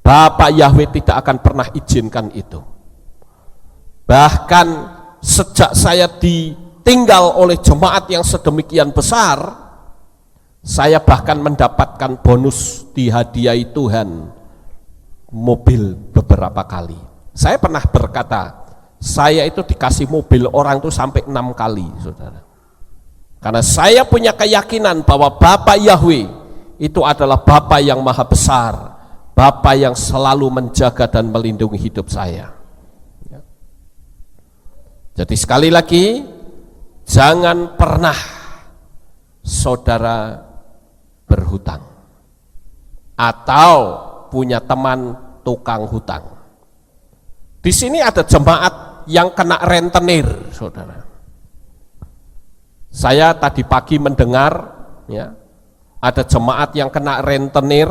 Bapak Yahweh tidak akan pernah izinkan itu. Bahkan sejak saya ditinggal oleh jemaat yang sedemikian besar, saya bahkan mendapatkan bonus dihadiahi Tuhan mobil beberapa kali. Saya pernah berkata, saya itu dikasih mobil orang itu sampai 6 kali, saudara. Karena saya punya keyakinan bahwa Bapa Yahweh itu adalah Bapa yang maha besar, Bapa yang selalu menjaga dan melindungi hidup saya. Ya. Jadi sekali lagi, jangan pernah saudara berhutang atau punya teman tukang hutang. Di sini ada jemaat yang kena rentenir, saudara. Saya tadi pagi mendengar, ya, ada jemaat yang kena rentenir,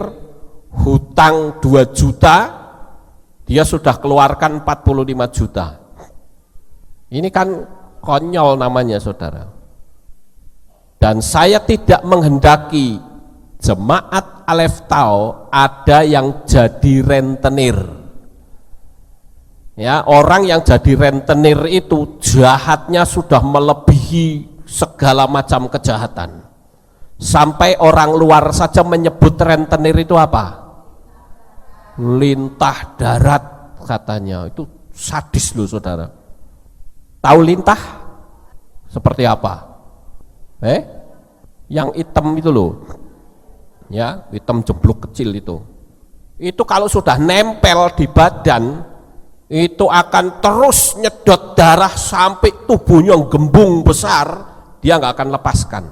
hutang 2 juta, dia sudah keluarkan 45 juta. Ini kan konyol namanya, saudara. Dan saya tidak menghendaki jemaat Aleph Tau ada yang jadi rentenir. Ya, orang yang jadi rentenir itu jahatnya sudah melebihi segala macam kejahatan. Sampai orang luar saja menyebut rentenir itu apa? Lintah darat katanya. Itu sadis loh, saudara. Tahu lintah? Seperti apa? Yang hitam itu loh. Ya, hitam jeblok kecil itu. Itu kalau sudah nempel di badan, itu akan terus nyedot darah sampai tubuhnya gembung besar, dia nggak akan lepaskan.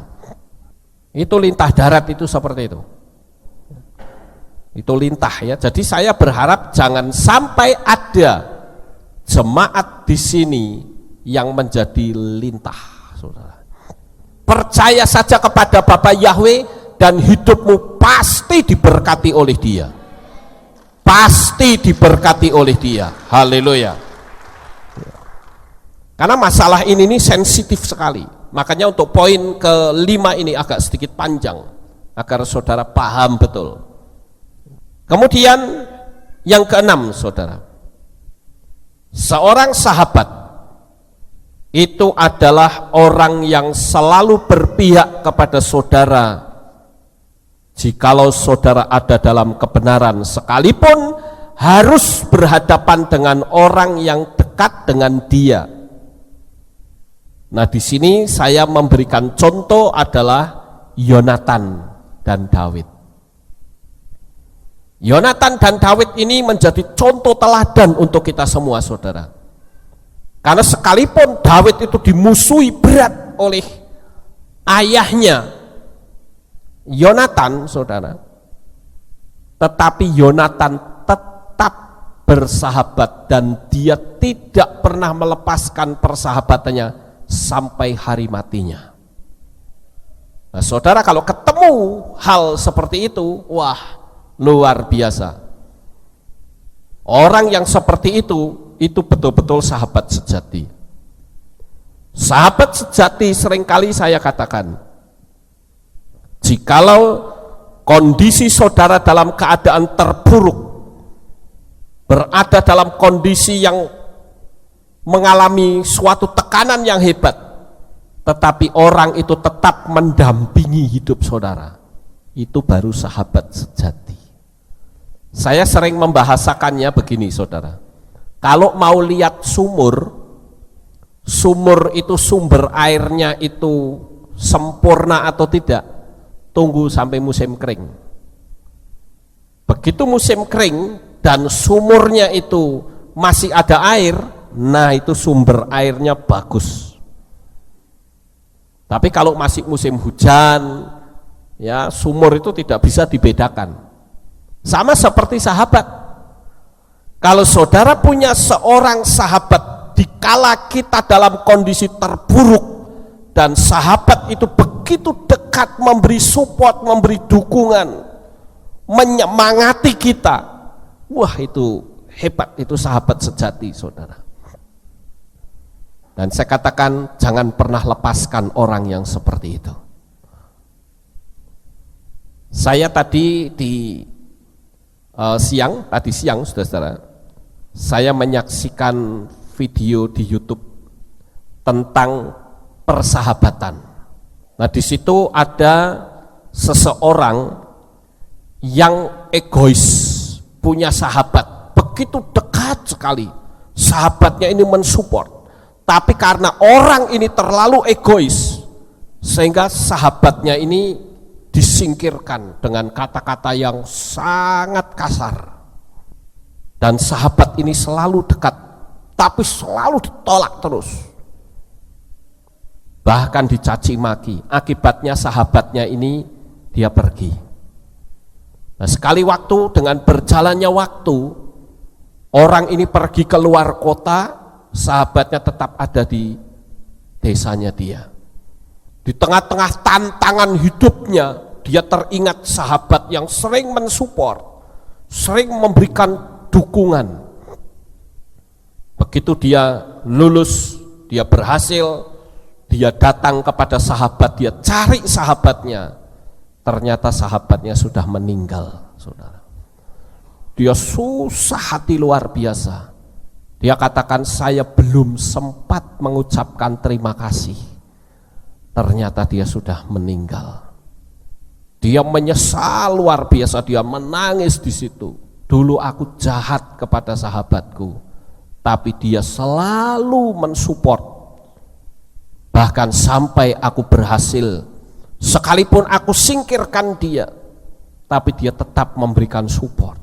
Itu lintah darat, itu seperti itu. Itu lintah, ya. Jadi saya berharap jangan sampai ada jemaat di sini yang menjadi lintah, saudara. Percaya saja kepada Bapa Yahweh dan hidupmu pasti diberkati oleh Dia. Pasti diberkati oleh Dia. Haleluya. Karena masalah ini sensitif sekali. Makanya untuk poin kelima ini agak sedikit panjang agar saudara paham betul. Kemudian yang keenam, saudara, seorang sahabat itu adalah orang yang selalu berpihak kepada saudara jikalau saudara ada dalam kebenaran, sekalipun harus berhadapan dengan orang yang dekat dengan dia. Nah, di sini saya memberikan contoh adalah Yonatan dan Daud. Yonatan dan Daud ini menjadi contoh teladan untuk kita semua, saudara. Karena sekalipun Daud itu dimusuhi berat oleh ayahnya Yonatan, saudara, tetapi Yonatan tetap bersahabat dan dia tidak pernah melepaskan persahabatannya sampai hari matinya. Nah, saudara, kalau ketemu hal seperti itu, wah, luar biasa. Orang yang seperti itu betul-betul sahabat sejati. Sahabat sejati seringkali saya katakan, Jikalau kondisi saudara dalam keadaan terburuk, berada dalam kondisi yang mengalami suatu tekanan yang hebat, tetapi orang itu tetap mendampingi hidup saudara, itu baru sahabat sejati. Saya sering membahasakannya begini saudara, kalau mau lihat sumur itu sumber airnya itu sempurna atau tidak, tunggu sampai musim kering. Begitu musim kering dan sumurnya itu masih ada air, nah itu sumber airnya bagus. Tapi kalau masih musim hujan, ya sumur itu tidak bisa dibedakan. Sama seperti sahabat. Kalau saudara punya seorang sahabat di kala kita dalam kondisi terburuk, dan sahabat itu begitu dekat memberi support, memberi dukungan, menyemangati kita, wah itu hebat, itu sahabat sejati saudara. Dan saya katakan jangan pernah lepaskan orang yang seperti itu. Saya tadi tadi siang saudara-saudara, saya menyaksikan video di YouTube tentang persahabatan. Nah di situ ada seseorang yang egois, punya sahabat begitu dekat sekali, sahabatnya ini mensupport. Tapi karena orang ini terlalu egois, sehingga sahabatnya ini disingkirkan dengan kata-kata yang sangat kasar. Dan sahabat ini selalu dekat, tapi selalu ditolak terus. Bahkan dicaci maki, akibatnya sahabatnya ini dia pergi. Nah, sekali waktu dengan berjalannya waktu, orang ini pergi ke luar kota, sahabatnya tetap ada di desanya dia. Di tengah-tengah tantangan hidupnya, dia teringat sahabat yang sering mensupport, sering memberikan dukungan. Begitu dia lulus, dia berhasil, dia datang kepada sahabat, dia cari sahabatnya, ternyata sahabatnya sudah meninggal saudara. Dia susah hati luar biasa. Dia katakan, saya belum sempat mengucapkan terima kasih, ternyata dia sudah meninggal. Dia menyesal luar biasa, dia menangis di situ. Dulu aku jahat kepada sahabatku, tapi dia selalu mensupport. Bahkan sampai aku berhasil, sekalipun aku singkirkan dia, tapi dia tetap memberikan support.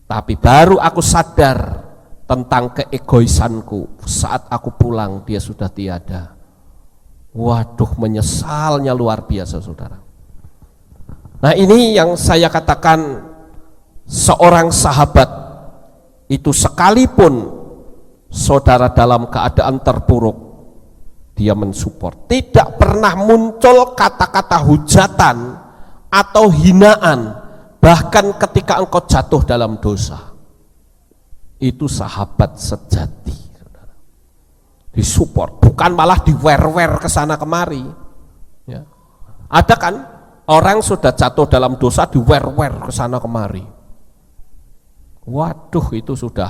Tapi baru aku sadar tentang keegoisanku, saat aku pulang dia sudah tiada. Waduh, menyesalnya luar biasa saudara. Nah ini yang saya katakan, seorang sahabat itu sekalipun saudara dalam keadaan terpuruk, dia mensupport. Tidak pernah muncul kata-kata hujatan atau hinaan, bahkan ketika engkau jatuh dalam dosa. Itu sahabat sejati saudara. Disupport, bukan malah diwer-wer ke sana kemari ya. Ada kan orang sudah jatuh dalam dosa diwer-wer ke sana kemari. Waduh, itu sudah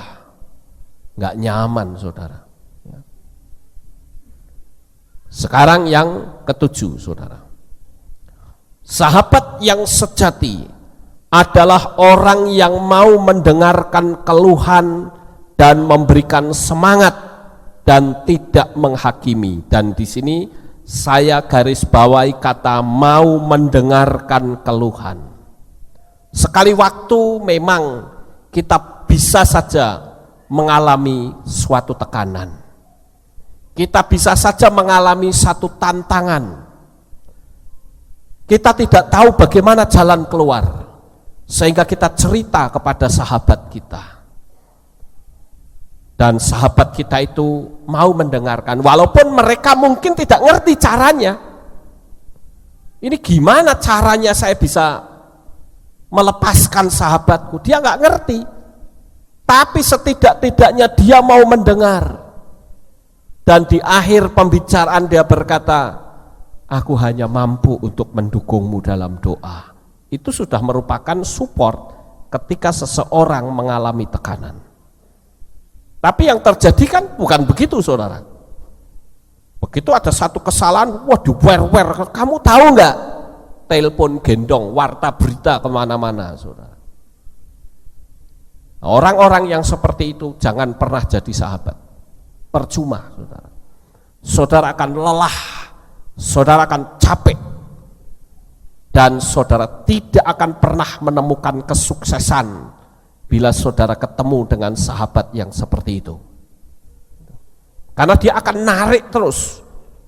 nggak nyaman saudara ya. Sekarang yang ketujuh saudara, sahabat yang sejati adalah orang yang mau mendengarkan keluhan dan memberikan semangat dan tidak menghakimi. Dan di sini saya garis bawahi kata mau mendengarkan keluhan. Sekali waktu memang kita bisa saja mengalami suatu tekanan. Kita bisa saja mengalami satu tantangan. Kita tidak tahu bagaimana jalan keluar, sehingga kita cerita kepada sahabat kita. Dan sahabat kita itu mau mendengarkan, walaupun mereka mungkin tidak ngerti caranya. Ini gimana caranya saya bisa melepaskan sahabatku? Dia nggak ngerti. Tapi setidak-tidaknya dia mau mendengar. Dan di akhir pembicaraan dia berkata, aku hanya mampu untuk mendukungmu dalam doa. Itu sudah merupakan support ketika seseorang mengalami tekanan. Tapi yang terjadi kan bukan begitu, saudara. Begitu ada satu kesalahan, waduh, wer-wer, kamu tahu nggak? Telepon gendong, warta berita kemana-mana, saudara. Orang-orang yang seperti itu jangan pernah jadi sahabat. Percuma, saudara. Saudara akan lelah, saudara akan capek, dan saudara tidak akan pernah menemukan kesuksesan bila saudara ketemu dengan sahabat yang seperti itu. Karena dia akan narik terus.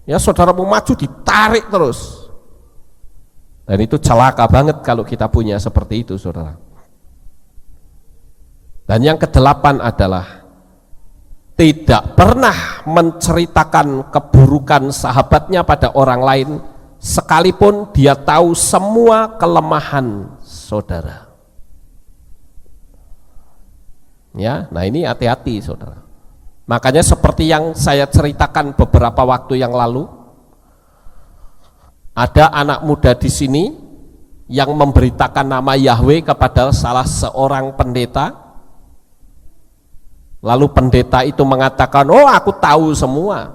Ya, saudara mau maju ditarik terus. Dan itu celaka banget kalau kita punya seperti itu, saudara. Dan yang kedelapan adalah tidak pernah menceritakan keburukan sahabatnya pada orang lain, sekalipun dia tahu semua kelemahan saudara. Ya, nah ini hati-hati, saudara. Makanya seperti yang saya ceritakan beberapa waktu yang lalu, ada anak muda di sini yang memberitakan nama Yahweh kepada salah seorang pendeta. Lalu pendeta itu mengatakan, oh aku tahu semua,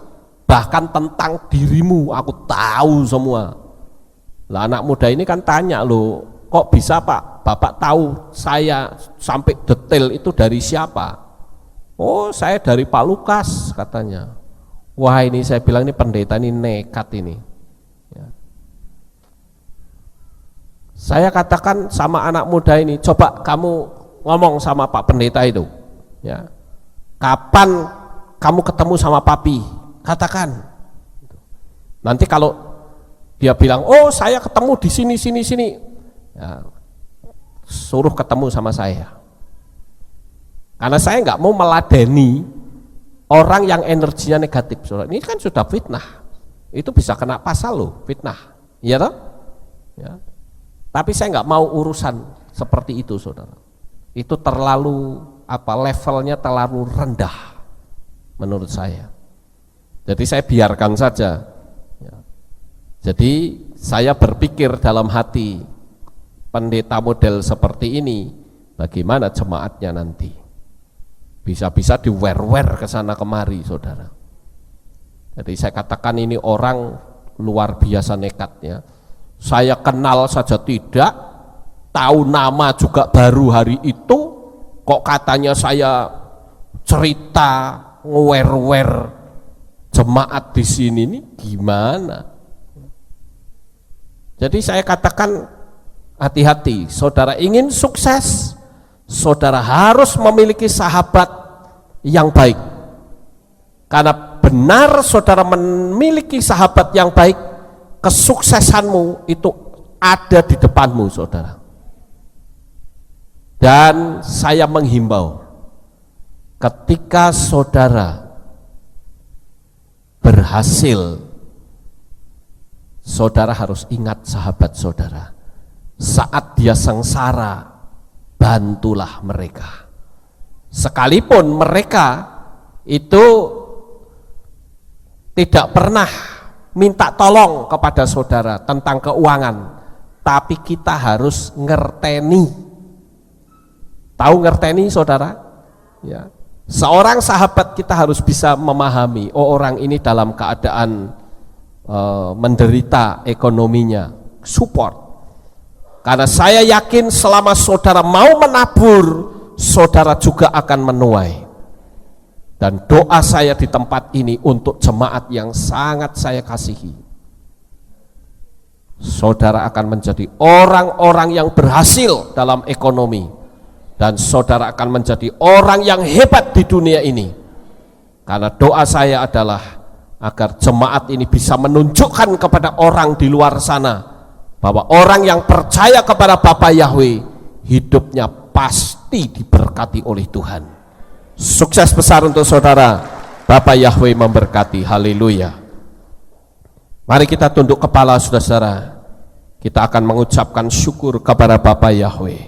bahkan tentang dirimu aku tahu semua. Lah anak muda ini kan tanya, loh kok bisa Pak, Bapak tahu saya sampai detail itu dari siapa? Oh saya dari Pak Lukas katanya. Wah ini saya bilang ini pendeta ini nekat ini. Ya. Saya katakan sama anak muda ini, coba kamu ngomong sama Pak pendeta itu. Ya. Kapan kamu ketemu sama papi? Katakan. Nanti kalau dia bilang, oh saya ketemu di sini, ya, suruh ketemu sama saya. Karena saya nggak mau meladeni orang yang energinya negatif. Ini kan sudah fitnah. Itu bisa kena pasal loh, fitnah. Iya toh? Ya. Tapi saya nggak mau urusan seperti itu, saudara. Itu terlalu levelnya terlalu rendah menurut saya. Jadi saya biarkan saja. Ya. Jadi saya berpikir dalam hati, pendeta model seperti ini, bagaimana jemaatnya nanti? Bisa-bisa diwer-wer ke sana kemari, saudara. Jadi saya katakan ini orang luar biasa nekatnya. Saya kenal saja tidak, tahu nama juga baru hari itu. Kok katanya saya cerita ngewer-wer jemaat di sini nih gimana? Jadi saya katakan hati-hati, saudara ingin sukses, saudara harus memiliki sahabat yang baik. Karena benar saudara memiliki sahabat yang baik, kesuksesanmu itu ada di depanmu, saudara. Dan saya menghimbau, ketika saudara berhasil, saudara harus ingat sahabat saudara. Saat dia sengsara, bantulah mereka. Sekalipun mereka itu tidak pernah minta tolong kepada saudara tentang keuangan, tapi kita harus ngerteni. Tahu ngerteni, saudara? Ya. Seorang sahabat kita harus bisa memahami, oh orang ini dalam keadaan menderita ekonominya, support. Karena saya yakin selama saudara mau menabur, saudara juga akan menuai. Dan doa saya di tempat ini untuk jemaat yang sangat saya kasihi, saudara akan menjadi orang-orang yang berhasil dalam ekonomi. Dan saudara akan menjadi orang yang hebat di dunia ini. Karena doa saya adalah agar jemaat ini bisa menunjukkan kepada orang di luar sana bahwa orang yang percaya kepada Bapa Yahweh, hidupnya pasti diberkati oleh Tuhan. Sukses besar untuk saudara. Bapa Yahweh memberkati. Haleluya. Mari kita tunduk kepala, saudara-saudara. Kita akan mengucapkan syukur kepada Bapa Yahweh.